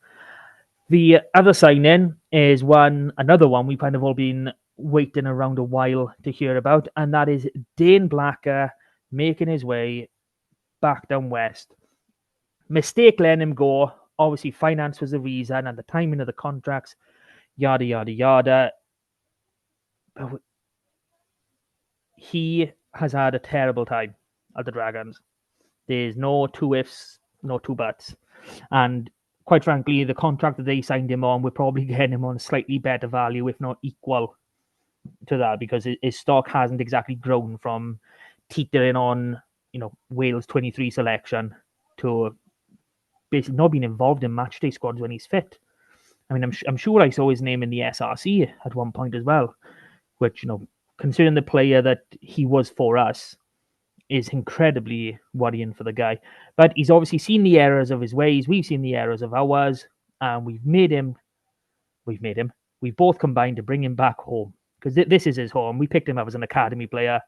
The other signing is another one we've kind of all been waiting around a while to hear about, and that is Dane Blacker making his way back down west. Mistake letting him go. Obviously, finance was the reason, and the timing of the contracts, yada, yada, yada. But he has had a terrible time at the Dragons. There's no two ifs, no two buts. And quite frankly, the contract that they signed him on, we're probably getting him on a slightly better value, if not equal to that, because his stock hasn't exactly grown from teetering on, Wales 23 selection to basically not being involved in matchday squads when he's fit. I mean, I'm sure I saw his name in the SRC at one point as well, which, considering the player that he was for us, is incredibly worrying for the guy. But he's obviously seen the errors of his ways. We've seen the errors of ours, and we've both combined to bring him back home, because this is his home. We picked him up as an academy player.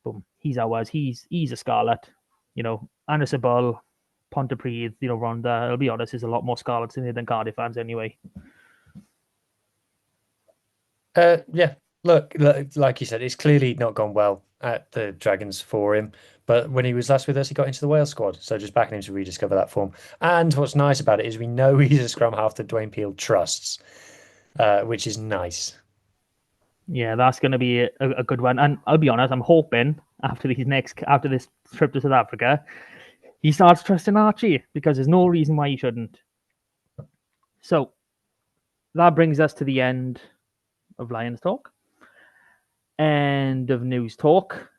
Boom, he's ours. He's a Scarlet. Annisabel, Pontypridd, Rhondda. I'll be honest, there's a lot more Scarlets in here than Cardiff fans anyway. Yeah. Look, like you said, it's clearly not gone well at the Dragons for him. But when he was last with us, he got into the Wales squad. So just backing him to rediscover that form. And what's nice about it is we know he's a scrum half that Dwayne Peel trusts, which is nice. Yeah, that's going to be a good one. And I'll be honest, I'm hoping after this trip to South Africa, he starts trusting Archie, because there's no reason why he shouldn't. So that brings us to the end of Lions Talk. End of news talk.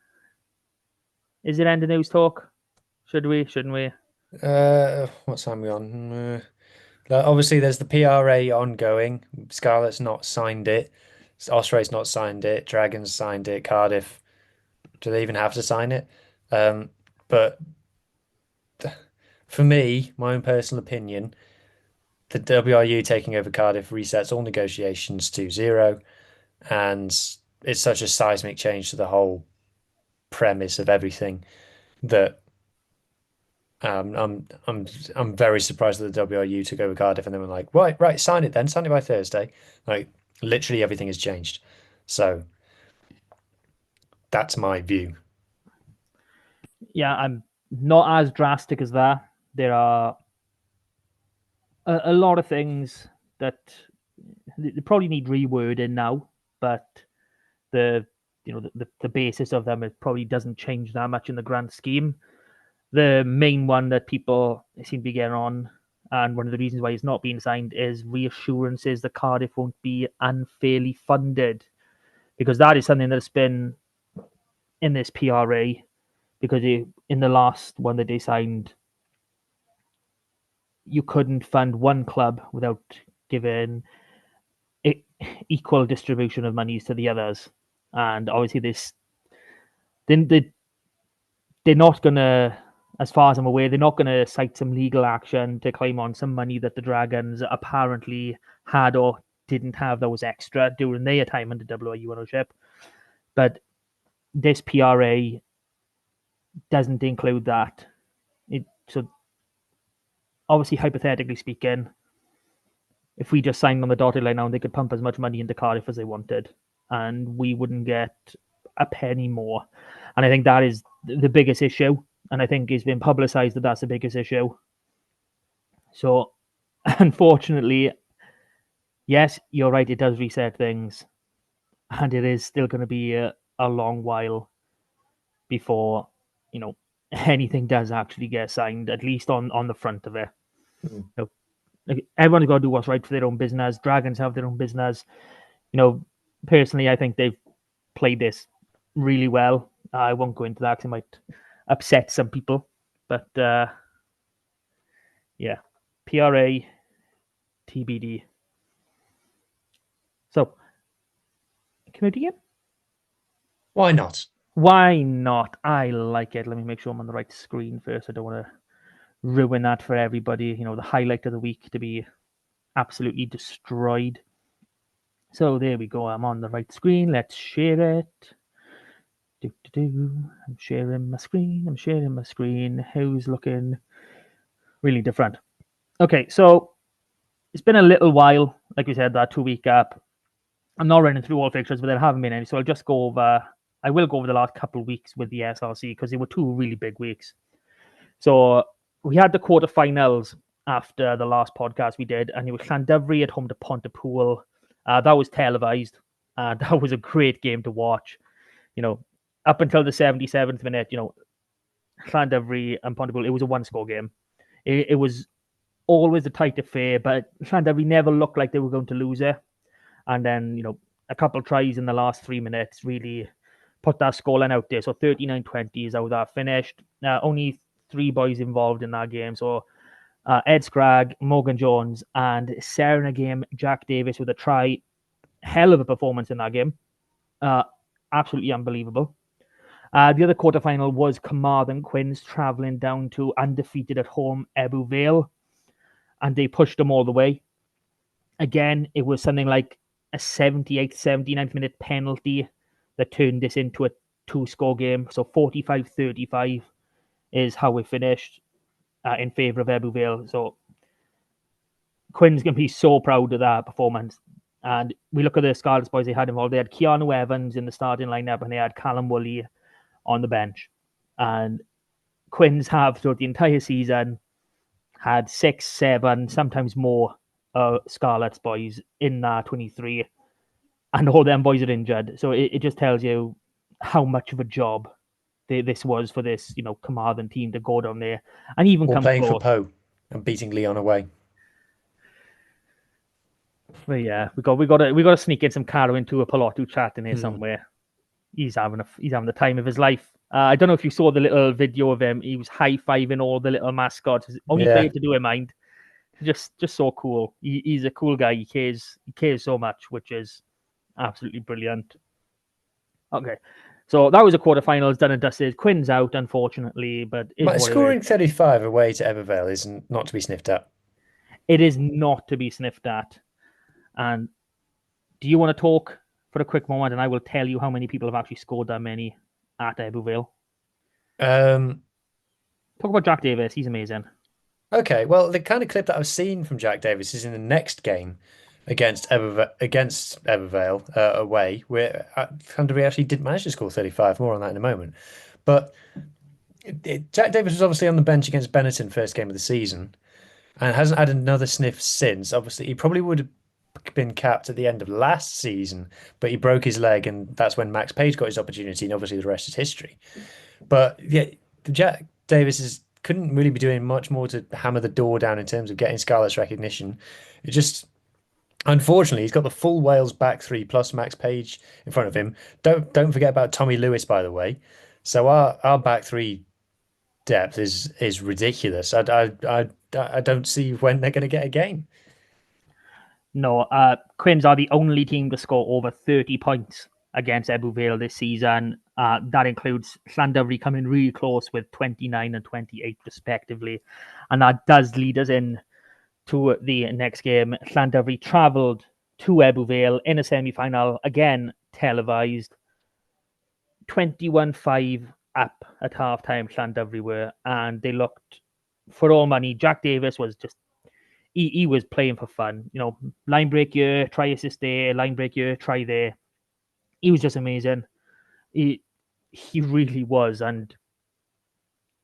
Is it end of news talk? Should we? Shouldn't we? What time are we on? Obviously, there's the PRA ongoing. Scarlet's not signed it. Osprey's not signed it. Dragons signed it. Cardiff, do they even have to sign it? But for me, my own personal opinion, the WRU taking over Cardiff resets all negotiations to zero, and it's such a seismic change to the whole premise of everything that I'm very surprised that the WRU took over Cardiff and they were like, right, sign it by Thursday. Like, literally everything has changed. So that's my view. Yeah, I'm not as drastic as that. There are a lot of things that they probably need rewording now, but the basis of them, it probably doesn't change that much in the grand scheme. The main one that people seem to be getting on, and one of the reasons why it's not being signed, is reassurances that Cardiff won't be unfairly funded, because that is something that's been in this PRA, because in the last one that they signed, you couldn't fund one club without giving equal distribution of monies to the others. And obviously they're not going to, as far as I'm aware, they're not going to cite some legal action to claim on some money that the Dragons apparently had or didn't have that was extra during their time under WRU ownership. But this PRA doesn't include that. So obviously, hypothetically speaking, if we just signed on the dotted line now, they could pump as much money into Cardiff as they wanted, and we wouldn't get a penny more. And I think that is the biggest issue, and I think it's been publicised that that's the biggest issue. So, unfortunately, yes, you're right, it does reset things. and it is still going to be a long while before anything does actually get signed, at least on the front of it. Like, everyone's got to do what's right for their own business. Dragons have their own business. Personally, I think they've played this really well. I won't go into that because it might upset some people, but yeah, PRA TBD. So, community game? Why not? Why not? I like it. Let me make sure I'm on the right screen first. I don't want to ruin that for everybody. The highlight of the week to be absolutely destroyed. So there we go. I'm on the right screen. Let's share it. I'm sharing my screen. Who's looking really different? Okay, so it's been a little while, like we said, that 2-week gap. I'm not running through all fixtures, but there haven't been any. So I will go over the last couple of weeks with the SRC because they were 2 really big weeks. So we had the quarterfinals after the last podcast we did, and it was Llandyfri at home to Pontypool. That was televised. That was a great game to watch. Up until the 77th minute, Llandyfri and Pontypool, it was a 1-score game. It was always a tight affair, but Llandyfri never looked like they were going to lose it. And then, a couple of tries in the last 3 minutes really put that scoreline out there. So 39-20 is how that finished. Only 3 boys involved in that game. So Ed Scragg, Morgan Jones, and Serenagame Jack Davis with a try. Hell of a performance in that game. Absolutely unbelievable. The other quarterfinal was Carmarthen Quins travelling down to undefeated at home Ebbw Vale, and they pushed them all the way. Again, it was something like a 78th, 79th minute penalty that turned this into a 2-score game. So 45-35 is how it finished in favour of Ebbw Vale. So Quinn's going to be so proud of that performance. And we look at the Scarlets boys they had involved. They had Keanu Evans in the starting lineup and they had Callum Woolley on the bench. And Quins have, throughout the entire season, had 6, 7, sometimes more Scarlets boys in that 23. And all them boys are injured. So it just tells you how much of a job this was for this, Carmarthen team to go down there and even come playing close. for Poe and beating Leon away. But yeah, we got to sneak in some Caro into a Palotu chat in here somewhere. He's having the time of his life. I don't know if you saw the little video of him. He was high-fiving all the little mascots. Only player to do it, mind. Just so cool. He's a cool guy. He cares so much, which is absolutely brilliant. Okay, so that was a quarterfinals done and dusted. Quinn's out, unfortunately, but scoring 35 away to Ebbw Vale is not to be sniffed at. It is not to be sniffed at. And do you want to talk for a quick moment, and I will tell you how many people have actually scored that many at Ebbw Vale? Talk about Jack Davis. He's amazing. Okay, well, the kind of clip that I've seen from Jack Davis is in the next game against Ebbw Vale away, where Llandyfri actually did manage to score 35. More on that in a moment. But Jack Davis was obviously on the bench against Benetton first game of the season and hasn't had another sniff since. Obviously, he probably would have been capped at the end of last season, but he broke his leg, and that's when Max Page got his opportunity, and obviously the rest is history. But yeah, Jack Davis couldn't really be doing much more to hammer the door down in terms of getting Scarlets recognition. It just, unfortunately, he's got the full Wales back three plus Max Page in front of him. Don't forget about Tommy Lewis, by the way. So our back three depth is ridiculous. I don't see when they're going to get a game. No, Quins are the only team to score over 30 points against Ebbw Vale this season. That includes Llandyfri coming really close with 29 and 28 respectively. And that does lead us in to the next game. Llandyfri travelled to Ebbw Vale in a semi-final, again televised. 21-5 up at half-time, Llandyfri were, and they looked for all money. Jack Davis was just he was playing for fun. Line break here, try assist there, line break here, try there. He was just amazing. He really was. And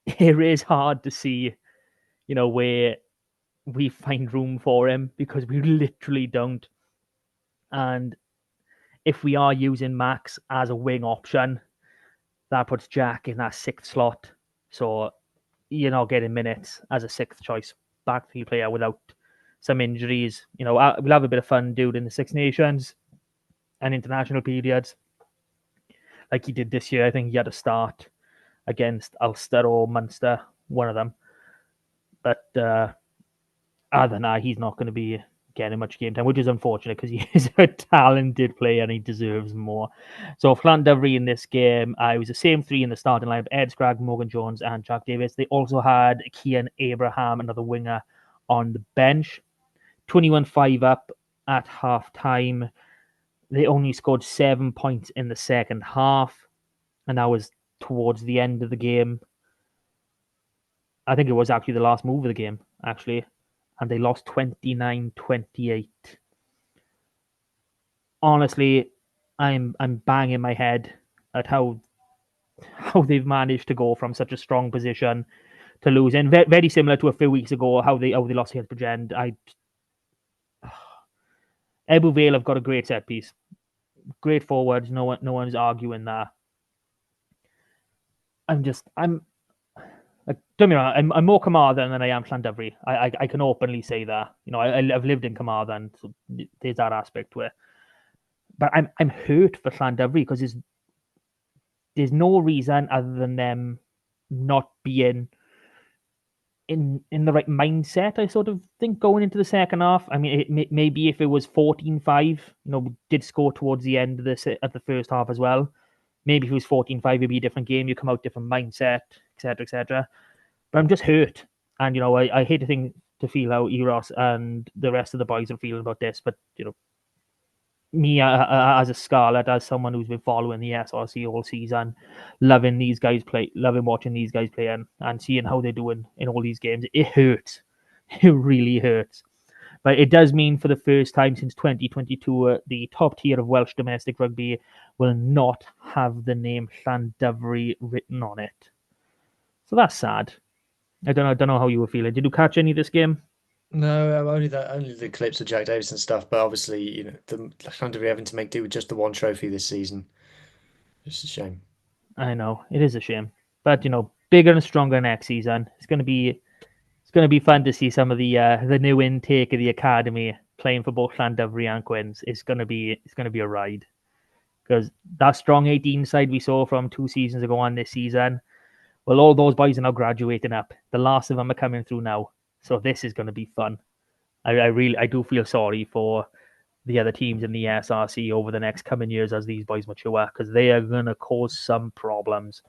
it is hard to see, where we find room for him because we literally don't. And if we are using Max as a wing option, that puts Jack in that 6th slot. So you're not getting minutes as a 6th choice backfield player without some injuries. We'll have a bit of fun during the Six Nations and international periods, like he did this year. I think he had a start against Ulster or Munster, one of them. But other than that, he's not going to be getting much game time, which is unfortunate because he is a talented player and he deserves more. So Llandovery in this game, it was the same 3 in the starting lineup: Ed Scragg, Morgan Jones, and Jack Davis. They also had Kian Abraham, another winger, on the bench. 21-5 up at half time. They only scored 7 points in the second half, and that was towards the end of the game. I think it was actually the last move of the game, actually. And they lost 29-28. Honestly, I'm banging my head at how they've managed to go from such a strong position to lose. And very similar to a few weeks ago, how they lost against Bridgend. Ebu Vale have got a great set piece. Great forwards. No one's arguing that. I'm like, don't be wrong, I'm more Carmarthen than I am Llandovery. I can openly say that. I've lived in Carmarthen, so there's that aspect to it. But I'm hurt for Llandovery because there's no reason other than them not being in the right mindset, I sort of think, going into the second half. I mean, maybe if it was 14-5, we did score towards the end of the first half as well. Maybe if it was 14-5, it'd be a different game. You come out different mindset, etc., etc. But I'm just hurt, and I hate to feel how Eros and the rest of the boys are feeling about this. But me as a Scarlet, as someone who's been following the SRC all season, loving watching these guys play, and seeing how they're doing in all these games, it hurts. It really hurts. But it does mean for the first time since 2022, the top tier of Welsh domestic rugby will not have the name Llandovery written on it. So that's sad. I don't know how you were feeling. Did you catch any of this game? No, only the clips of Jack Davis and stuff. But obviously, the Llandovery having to make do with just the one trophy this season. Just a shame. I know it is a shame, but bigger and stronger next season. It's going to be fun to see some of the new intake of the academy playing for both Llandovery and Quins. It's going to be a ride, because that strong 18 side we saw from 2 seasons ago on this season, well, all those boys are now graduating up. The last of them are coming through now, so this is going to be fun. I do feel sorry for the other teams in the SRC over the next coming years as these boys mature, because they are going to cause some problems.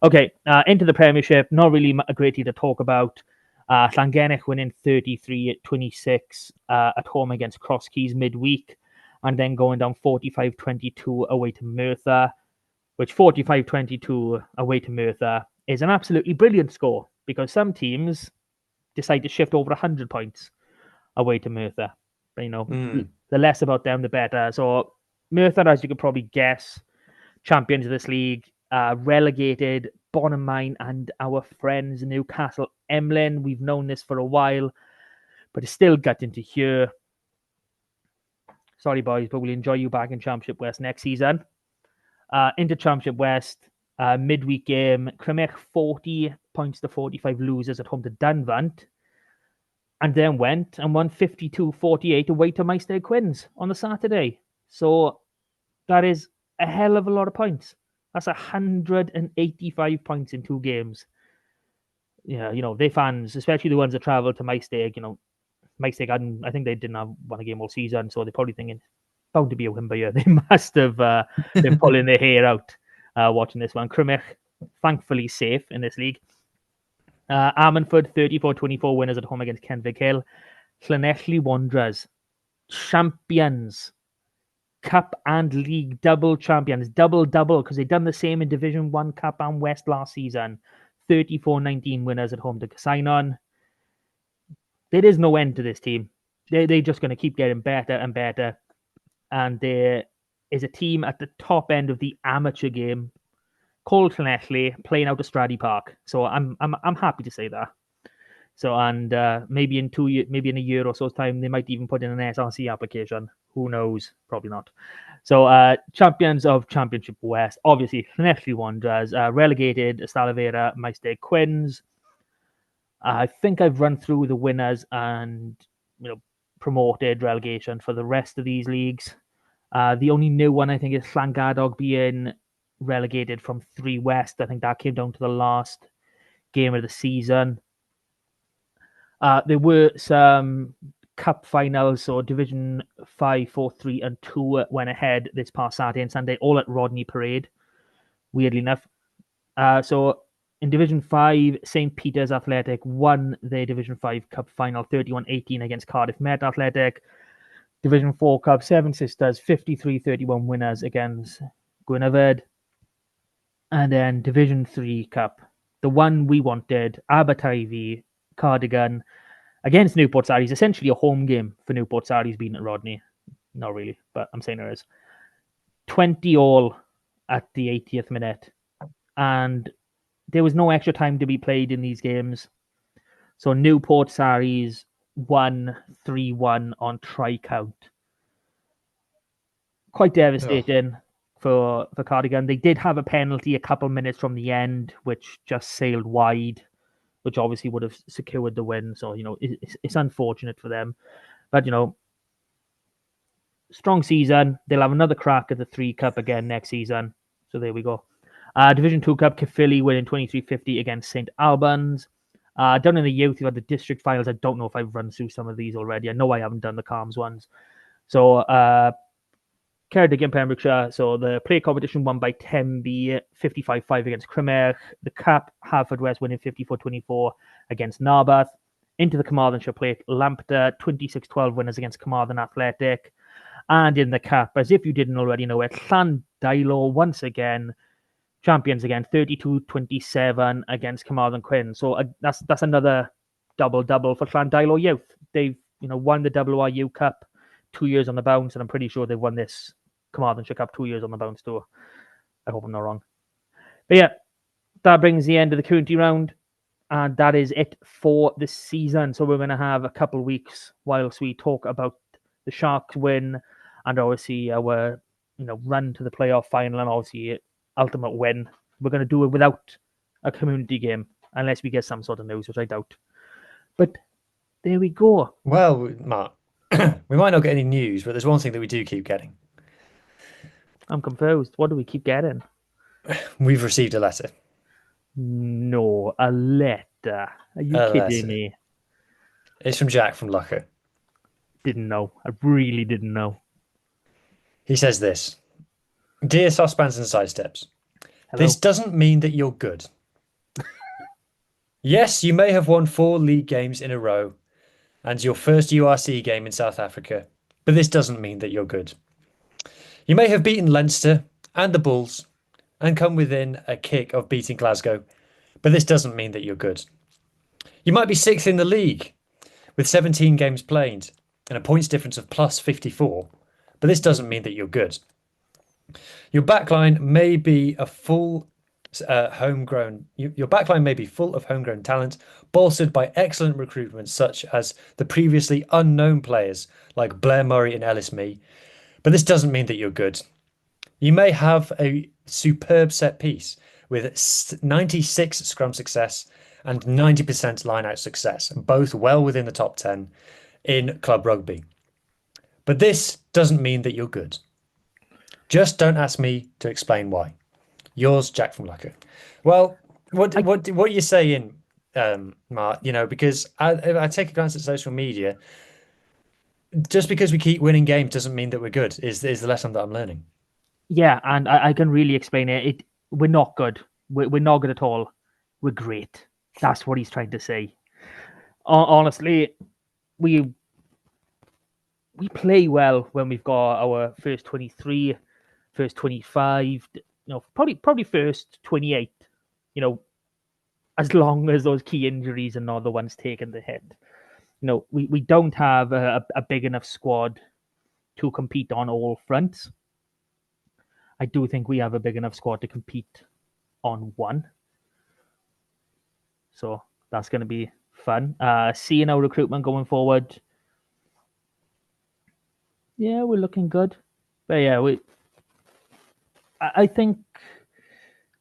Okay, into the Premiership. Not really a great deal to talk about. Llangennech winning 33-26 at home against Cross Keys midweek, and then going down 45-22 away to Merthyr, which 45-22 away to Merthyr is an absolutely brilliant score, because some teams decide to shift over 100 points away to Merthyr. The less about them, the better. So Merthyr, as you could probably guess, champions of this league, relegated Bonamine and our friends Newcastle Emlyn. We've known this for a while, but it's still gutting to hear. Sorry, boys, but we'll enjoy you back in Championship West next season. Into Championship West, midweek game, Crymych 40 points to 45 losers at home to Dunvant, and then went and won 52-48 away to Maesteg Quins on the Saturday. So that is a hell of a lot of points. That's 185 points in 2 games. Yeah, their fans, especially the ones that travel to Maesteg, Maesteg I think they didn't have won a game all season, so they're probably thinking, bound to be a win by year. They must have been pulling their hair out watching this one. Crymych, thankfully safe in this league. Ammanford 34-24 winners at home against Kenfig Hill. Llanelli Wanderers, champions, Cup and League double champions, double because they've done the same in Division 1 Cup and West last season. 34-19 winners at home to Casainon. There is no end to this team. They're just going to keep getting better and better. And there is a team at the top end of the amateur game called Llanelli playing out of Stradey Park. So I'm happy to say that. So, and maybe in a year or so's time, they might even put in an SRC application. Who knows? Probably not. So, champions of Championship West, obviously, Llanelli Wanderers, relegated Ystadell Maesteg Quins. I think I've run through the winners and promoted relegation for the rest of these leagues. The only new one I think is Llangadog being relegated from 3 West. I think that came down to the last game of the season. There were some cup finals, so Division 5, 4, 3, and 2 went ahead this past Saturday and Sunday, all at Rodney Parade, weirdly enough. So in Division 5, St. Peter's Athletic won their Division 5 Cup final 31-18 against Cardiff Met Athletic. Division 4 Cup, Seven Sisters, 53-31 winners against Gwynedd. And then Division 3 Cup, the one we wanted, Aberteifi, Cardigan, against Newport Saris, essentially a home game for Newport Saris being at Rodney. Not really, but I'm saying there is. 20-all at the 80th minute. And there was no extra time to be played in these games. So Newport Saris won 3-1 on try-count. Quite devastating for Cardigan. They did have a penalty a couple minutes from the end, which just sailed wide, which obviously would have secured the win. So, it's unfortunate for them. But, strong season. They'll have another crack at the 3 Cup again next season. So there we go. Division 2 Cup, Caerphilly winning 23-50 against St. Albans. Down in the youth, you've had the district finals. I don't know if I've run through some of these already. I know I haven't done the Calms ones. So, Ceredig in Pembrokeshire. So the play competition won by Tenby, 55-5 against Crymerch. The Cup, Haverfordwest winning 54-24 against Narberth. Into the Carmarthenshire plate, Lambda, 26-12 winners against Carmarthen Athletic. And in the Cup, as if you didn't already know it, Llandailo once again, champions again, 32-27 against Carmarthen Quinn. So that's another double for Llandailo Youth. They've won the WRU Cup 2 years on the bounce, and I'm pretty sure they've won this Carmarthenshire Cup 2 years on the bounce too. I hope I'm not wrong. But yeah, that brings the end of the county round, and that is it for the season. So we're going to have a couple of weeks whilst we talk about the Sharks win and obviously our run to the playoff final and obviously ultimate win. We're going to do it without a community game unless we get some sort of news, which I doubt. But there we go. Well, Mark, we might not get any news, but there's one thing that we do keep getting. I'm confused. What do we keep getting? We've received a letter. No, a letter. Are you kidding me? It's from Jack from Locker. Didn't know. I really didn't know. He says this. Dear Saucepans and Sidesteps, this doesn't mean that you're good. Yes, you may have won 4 league games in a row and your first URC game in South Africa, but this doesn't mean that you're good. You may have beaten Leinster and the Bulls and come within a kick of beating Glasgow, but this doesn't mean that you're good. You might be 6th in the league with 17 games played and a points difference of plus 54, but this doesn't mean that you're good. Your backline may be a full homegrown. Your backline may be full of homegrown talent, bolstered by excellent recruitment, such as the previously unknown players like Blair Murray and Ellis Mee. But this doesn't mean that you're good. You may have a superb set piece with 96 scrum success and 90% line-out success, both well within the top 10 in club rugby. But this doesn't mean that you're good. Just don't ask me to explain why. Yours, Jack from Lucker. Well, what are you saying, Mark? Because I take a glance at social media. Just because we keep winning games doesn't mean that we're good. Is the lesson that I'm learning? Yeah, and I can really explain it. We're not good. We're not good at all. We're great. That's what he's trying to say. Honestly, we play well when we've got our first 23, first 25, probably first 28, as long as those key injuries are not the ones taking the hit. We don't have a big enough squad to compete on all fronts. I do think we have a big enough squad to compete on one. So that's going to be fun. Seeing our recruitment going forward. Yeah, we're looking good. But yeah, I think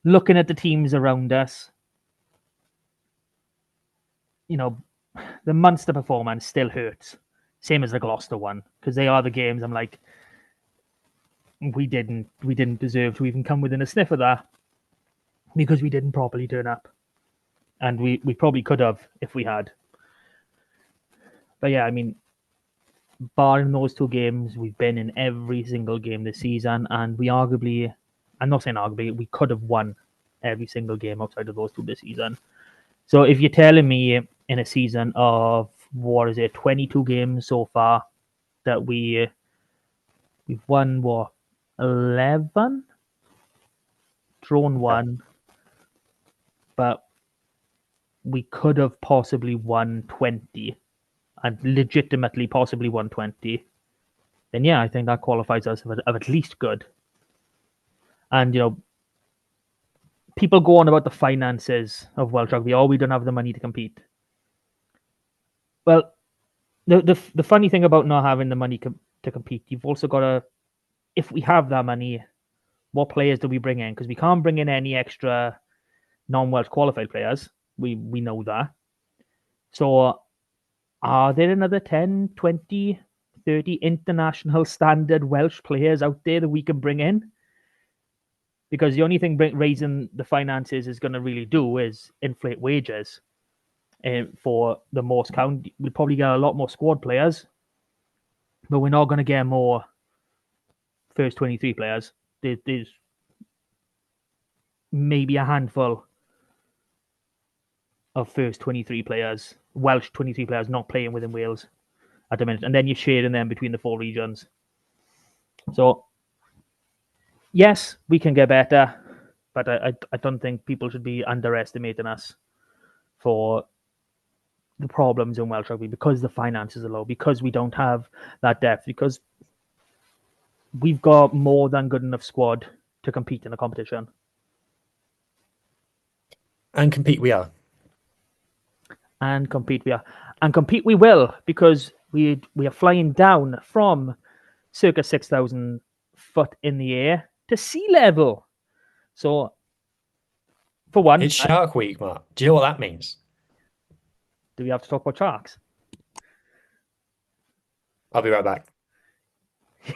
looking at the teams around us, you know, the Munster performance still hurts. Same as the Gloucester one, because they are the games I'm like, we didn't deserve to even come within a sniff of that because we didn't properly turn up. And we probably could have if we had. But yeah, I mean, barring those two games, we've been in every single game this season, and we arguably, I'm not saying arguably, we could have won every single game outside of those two this season. So if you're telling me in a season of, what is it, 22 games so far, that we've won, what, 11? Drawn one, but we could have possibly won 20 and legitimately possibly won 20, then yeah, I think that qualifies us of at least good. And, people go on about the finances of Welsh rugby. Oh, we don't have the money to compete. Well, the funny thing about not having the money to compete, you've also got to, if we have that money, what players do we bring in? Because we can't bring in any extra non-Welsh qualified players. We know that. So are there another 10, 20, 30 international standard Welsh players out there that we can bring in? Because the only thing raising the finances is going to really do is inflate wages. For the most count, we'll probably get a lot more squad players, but we're not going to get more first 23 players. There's maybe a handful of first 23 players, Welsh 23 players not playing within Wales at the minute, and then you're sharing them between the 4 regions. So, yes, we can get better, but I don't think people should be underestimating us for the problems in Welsh rugby because the finances are low, because we don't have that depth, because we've got more than good enough squad to compete in a competition. And compete we are. And compete we are. And compete we will, because we are flying down from circa 6,000 foot in the air to sea level. So, for one... It's Shark Week, Mark. Do you know what that means? Do we have to talk about sharks? I'll be right back.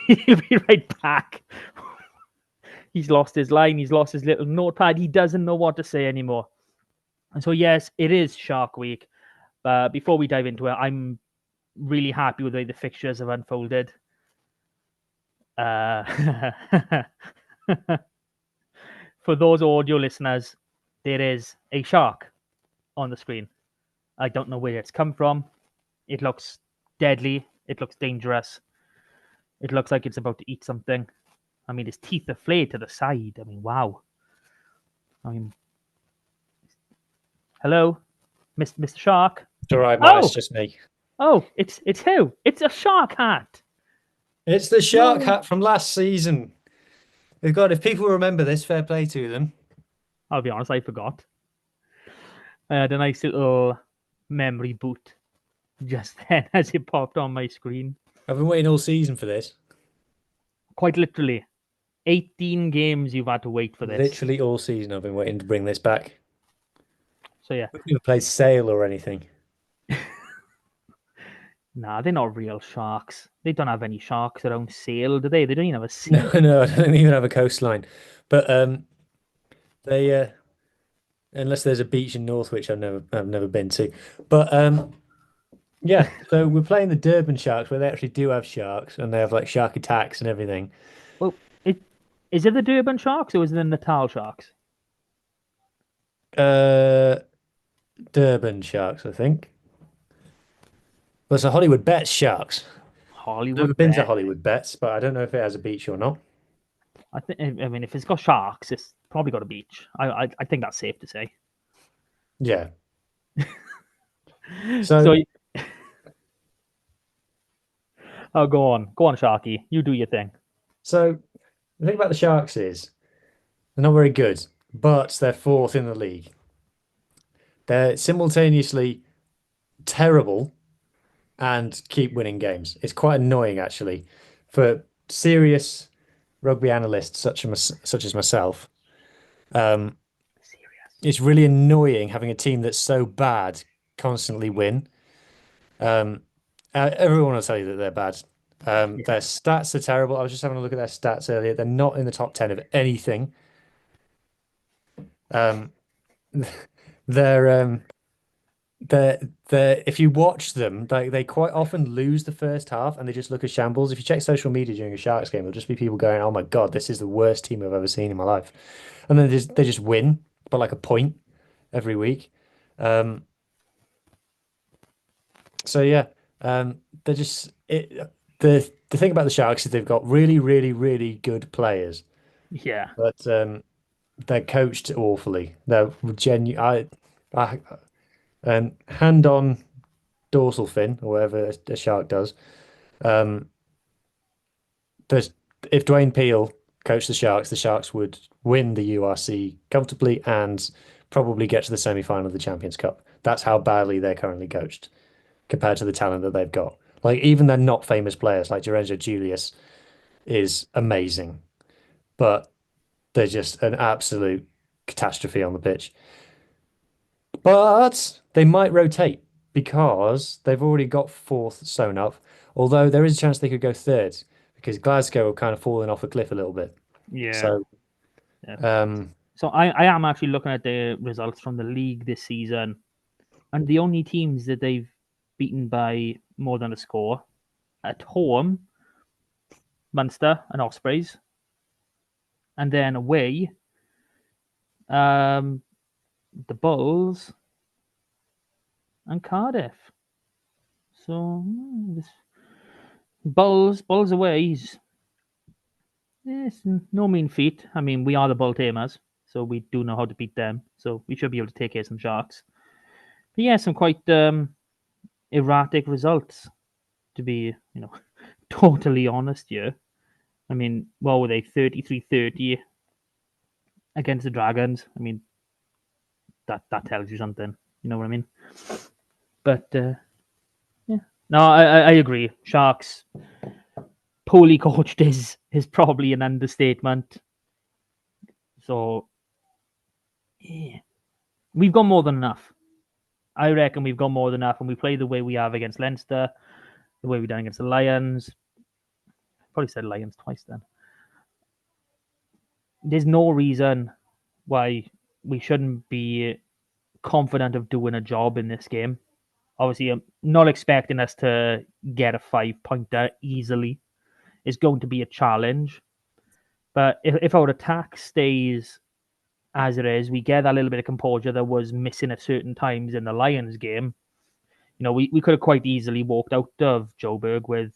He'll be right back. He's lost his line. He's lost his little notepad. He doesn't know what to say anymore. And so, yes, it is Shark Week. But before we dive into it, I'm really happy with the way the fixtures have unfolded. For those audio listeners, there is a shark on the screen. I don't know where it's come from. It looks deadly. It looks dangerous. It looks like it's about to eat something. I mean, his teeth are flayed to the side. I mean, wow. I mean, hello, Mr. Shark. It's all right, Matt. It's just me. Oh, it's who? It's a shark hat. It's the shark hat from last season. God, if people remember this, fair play to them. I'll be honest, I forgot. I had a nice little memory boot just then as it popped on my screen. I've been waiting all season for this. Quite literally. 18 games you've had to wait for this. Literally all season I've been waiting to bring this back. So yeah. We've never played Sail or anything. Nah, they're not real sharks. They don't have any sharks around Sail, do they? They don't even have a sea. No, I don't even have a coastline. But they unless there's a beach in Northwich I've never been to. But yeah, so we're playing the Durban Sharks where they actually do have sharks and they have like shark attacks and everything. Well, is it the Durban Sharks or is it the Natal Sharks? Durban Sharks, I think. Well, it's a Hollywood Bets Sharks. Hollywood. I've never been to Hollywood Bets, but I don't know if it has a beach or not. I mean, if it's got sharks, it's probably got a beach. I think that's safe to say. Yeah. Oh, go on, Sharky. You do your thing. So the thing about the Sharks is they're not very good, but they're 4th in the league. They're simultaneously terrible and keep winning games. It's quite annoying, actually, for serious rugby analyst such as myself, it's really annoying having a team that's so bad constantly win. Everyone will tell you that they're bad. Their stats are terrible. I was just having a look at their stats earlier. They're not in the top 10 of anything. Um, they're if you watch them, they quite often lose the first half and they just look a shambles. If you check social media during a Sharks game, there'll just be people going, "Oh my God, this is the worst team I've ever seen in my life," and then they just win by like a point every week. Um, so yeah, they're just the thing about the Sharks is they've got really, really, really good players, Yeah. but they're coached awfully. They're I hand on dorsal fin or whatever a shark does. Um, there's if Dwayne Peel coached the Sharks would win the URC comfortably and probably get to the semi-final of the Champions Cup. That's how badly they're currently coached compared to the talent that they've got. Like even their not famous players like Lorenzo Julius is amazing, but they're just an absolute catastrophe on the pitch. But they might rotate because they've already got fourth sewn up. Although there is a chance they could go third because Glasgow are kind of falling off a cliff a little bit. Yeah. So, Yeah. um, So I am actually looking at the results from the league this season, and the only teams that they've beaten by more than a score at home, Munster and Ospreys, and then away, um, the Bulls and Cardiff. So this Bulls away is it's no mean feat. I mean, we are the Bull Tamers, so we do know how to beat them. So we should be able to take care of some Sharks. But yeah, some quite erratic results, to be totally honest here. I mean, what were they, 33-30 against the Dragons? I mean, that tells you something. You know what I mean? But yeah, no, I agree. Sharks poorly coached is probably an understatement. So yeah, we've got more than enough. I reckon we've got more than enough, and we play the way we have against Leinster, the way we done against the Lions. Probably said Lions twice then. There's no reason why we shouldn't be confident of doing a job in this game. Obviously, I'm not expecting us to get a 5-pointer easily. It's going to be a challenge. But if our attack stays as it is, we get that little bit of composure that was missing at certain times in the Lions game. We could have quite easily walked out of Joburg with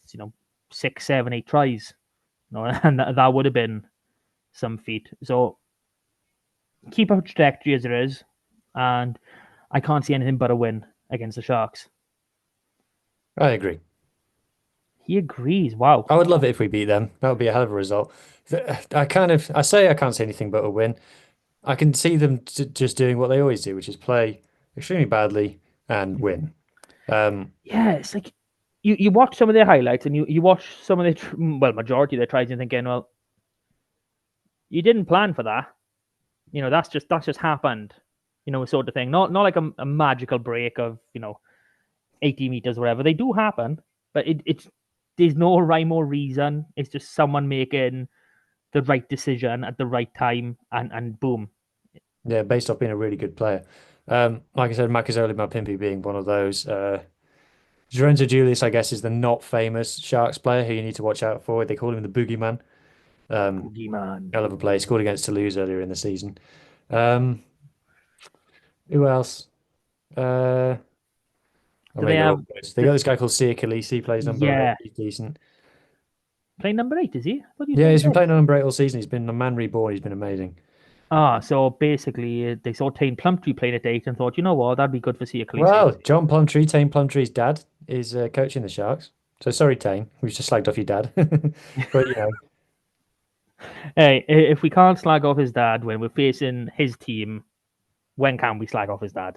6, 7, 8 tries. And that would have been some feat. So keep our trajectory as it is, and I can't see anything but a win against the Sharks. I agree. He agrees. Wow. I would love it if we beat them. That would be a hell of a result. I say I can't see anything but a win. I can see them just doing what they always do, which is play extremely badly and win. Yeah, it's like you watch some of their highlights and you watch some of their majority of their tries and thinking, well, you didn't plan for that. That's just happened. Sort of thing. Not like a magical break of 80 meters, whatever. They do happen, but it's there's no rhyme or reason. It's just someone making the right decision at the right time, and boom. Yeah, based off being a really good player. Like I said, Makazole Mapimpi being one of those. Lorenzo Julius, I guess, is the not famous Sharks player who you need to watch out for. They call him the Boogeyman. Boogeyman. Hell of a play. Scored against Toulouse earlier in the season. Um, who else? I Do mean, they they're have? all good. They got this guy called Sia Khaleesi, he plays number 8. Yeah, He's decent. playing number 8, is he? What do you Yeah, think? he's been playing on number 8 all season. He's been a man reborn. He's been amazing. So basically, they saw Tane Plumtree playing at 8 and thought, you know what, that'd be good for Sia Khaleesi. Well, John Plumtree, Tane Plumtree's dad, is coaching the Sharks. So sorry, Tane. We've just slagged off your dad. But, Hey, if we can't slag off his dad when we're facing his team, when can we slag off his dad?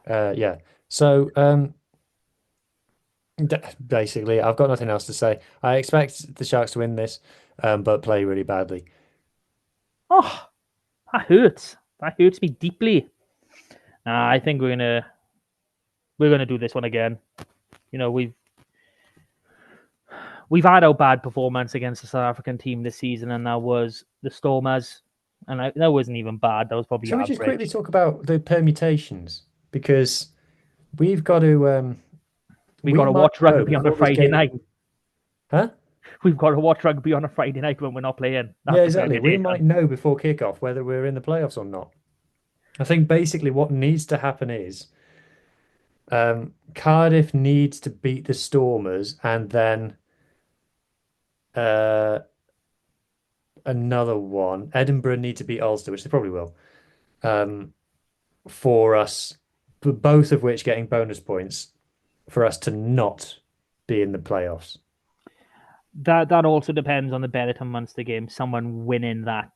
yeah. So, Basically, I've got nothing else to say. I expect the Sharks to win this, but play really badly. Oh, that hurts. That hurts me deeply. I think we're gonna do this one again. You know, we've had our bad performance against the South African team this season, and that was the Stormers. And that wasn't even bad. That was probably Shall we just quickly average. talk about the permutations? Because we've got to, We got we to might watch know rugby on a before this Friday game. night. Huh? We've got to watch rugby on a Friday night when we're not playing. Yeah, That's the exactly. We permutation. might know before kickoff whether we're in the playoffs or not. I think basically what needs to happen is Cardiff needs to beat the Stormers and then uh, another one. Edinburgh need to beat Ulster, which they probably will, for us, both of which getting bonus points for us to not be in the playoffs. That also depends on the Benetton Munster game. Someone winning that,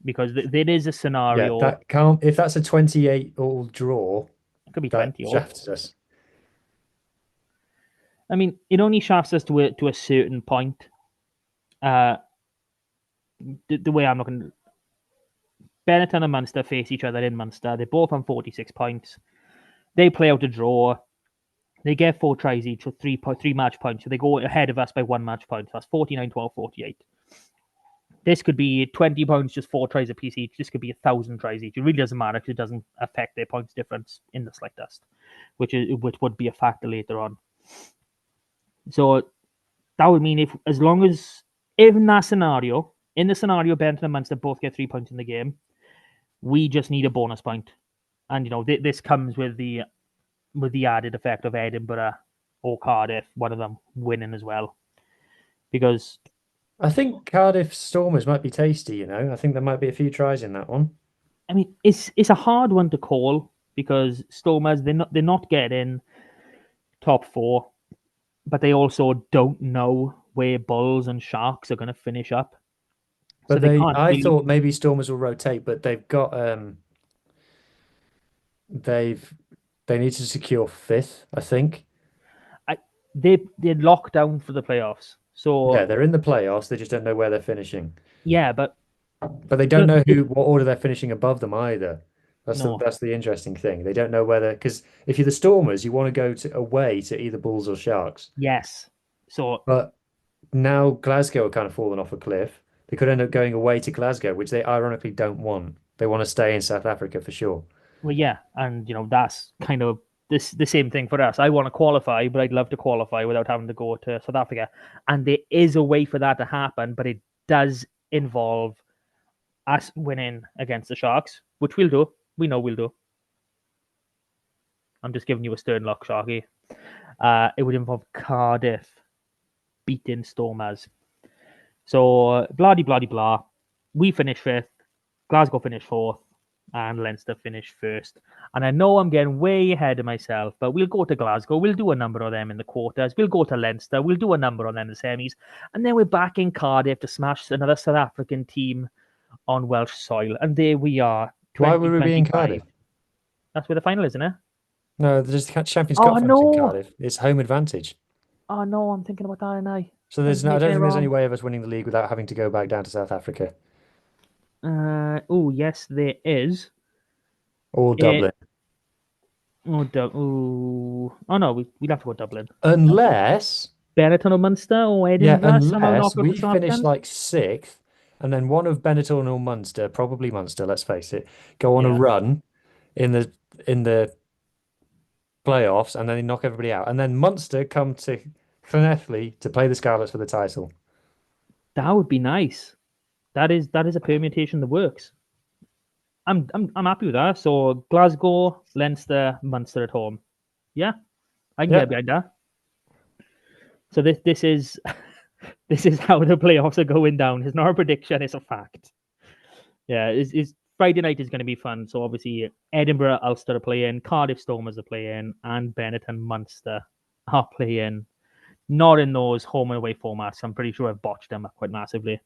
because there is a Yeah, scenario. that can't. If that's a 28-all draw, It could be that 20 all. shafts us. I mean, it only shafts us to a certain point. The way I'm looking, Benetton and Munster face each other in Munster. They're both on 46 points. They play out a draw. They get 4 tries each with three match points. So they go ahead of us by 1 match point. That's 49, 12, 48. This could be 20 points, just 4 tries apiece each. This could be 1,000 tries each. It really doesn't matter because it doesn't affect their points difference in the slightest, which would be a factor later on. So that would mean if in the scenario Benton and Munster both get 3 points in the game, we just need a bonus point. And this comes with the added effect of Edinburgh or Cardiff, one of them winning as well. Because I think Cardiff Stormers might be tasty, I think there might be a few tries in that one. I mean, it's a hard one to call because Stormers they're not getting top 4, but they also don't know where Bulls and Sharks are going to finish up. But So they can't. I thought maybe Stormers will rotate, but they've got they need to secure 5th, I think. They're locked down for the playoffs. So Yeah, they're in the playoffs. They just don't know where they're finishing. yeah, but they don't know what order they're finishing above them either. No. That's the interesting thing. They don't know whether, because if you're the Stormers, you want to go away to either Bulls or Sharks. Yes. So But now Glasgow are kind of fallen off a cliff. They could end up going away to Glasgow, which they ironically don't want. They want to stay in South Africa for sure. well, yeah, and that's kind of the same thing for us. I want to qualify, but I'd love to qualify without having to go to South Africa. And there is a way for that to happen, but it does involve us winning against the Sharks, which we'll do. We know we'll do. I'm just giving you a stern lock, Sharky. It would involve Cardiff beating Stormers. So, blah, blah, blah. We finish 5th, Glasgow finish 4th, and Leinster finish 1st. And I know I'm getting way ahead of myself, but we'll go to Glasgow. We'll do a number of them in the quarters. We'll go to Leinster. We'll do a number on them in the semis. And then we're back in Cardiff to smash another South African team on Welsh soil. And there we are. Why would we be in Cardiff? That's where the final is, isn't it? No, there's the Champions Cup finals in Cardiff. It's home advantage. Oh, no, I'm thinking about that, and I don't think there's any way of us winning the league without having to go back down to South Africa. Oh, yes, there is. Or Dublin. Oh no, we'd have to go Dublin. Unless Benetton or Munster or Edinburgh. unless we finish like 6th, and then one of Benetton or Munster, probably Munster, let's face it, go on a run in the playoffs, and then they knock everybody out, and then Munster come to Llanelli to play the Scarlets for the title. That would be nice. That is a permutation that works. I'm happy with that. So Glasgow, Leinster, Munster at home. Yeah, I can get behind that. So this is this is how the playoffs are going down. It's not a prediction; it's a fact. Yeah, it's Friday night is going to be fun. So obviously Edinburgh, Ulster are playing, Cardiff Stormers are playing, and Benetton Munster are playing. Not in those home and away formats. I'm pretty sure I've botched them up quite massively.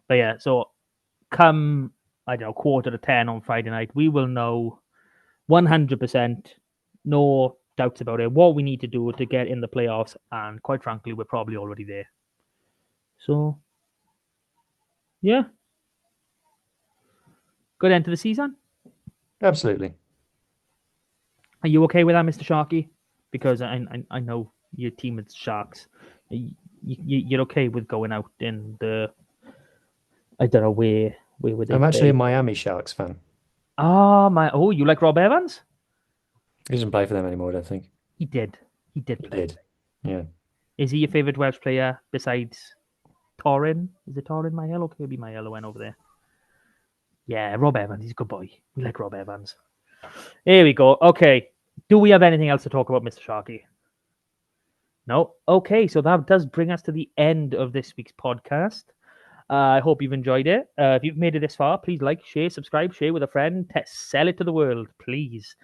But yeah, so come, I don't know, 9:45 on Friday night, we will know 100%, no doubts about it. What we need to do to get in the playoffs, and quite frankly, we're probably already there. So, yeah. Good end to the season. Absolutely. Are you okay with that, Mr. Sharky? Because I know your team is Sharks. You're okay with going out in the, I don't know where would they I'm actually a play? Miami Sharks fan. Oh, you like Rob Evans? He doesn't play for them anymore, I don't think. He did He play. did. Yeah. Is he your favourite Welsh player besides Torrin? Is it Torrin Mael or Kirby Mael who went over there? Yeah, Rob Evans. He's a good boy. We like Rob Evans. Here we go. Okay. Do we have anything else to talk about, Mr. Sharky? No? Okay, so that does bring us to the end of this week's podcast. I hope you've enjoyed it. If you've made it this far, please like, share, subscribe, share with a friend, sell it to the world, please.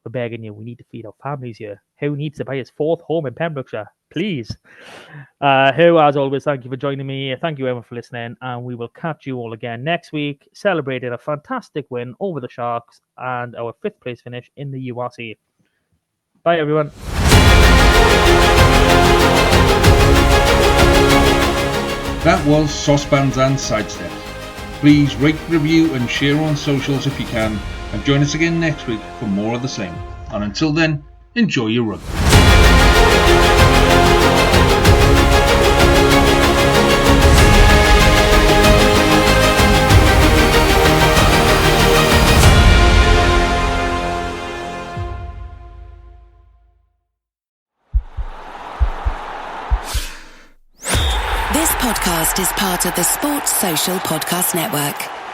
We're begging you. We need to feed our families here. Who needs to buy his 4th home in Pembrokeshire? Please. Who, as always, thank you for joining me. Thank you everyone for listening, and we will catch you all again next week, celebrating a fantastic win over the Sharks and our 5th place finish in the URC. Bye, everyone. That was Saucepans and Sidesteps. Please rate, review and share on socials if you can, and join us again next week for more of the same. And until then, enjoy your rugby. This podcast is part of the Sports Social Podcast Network.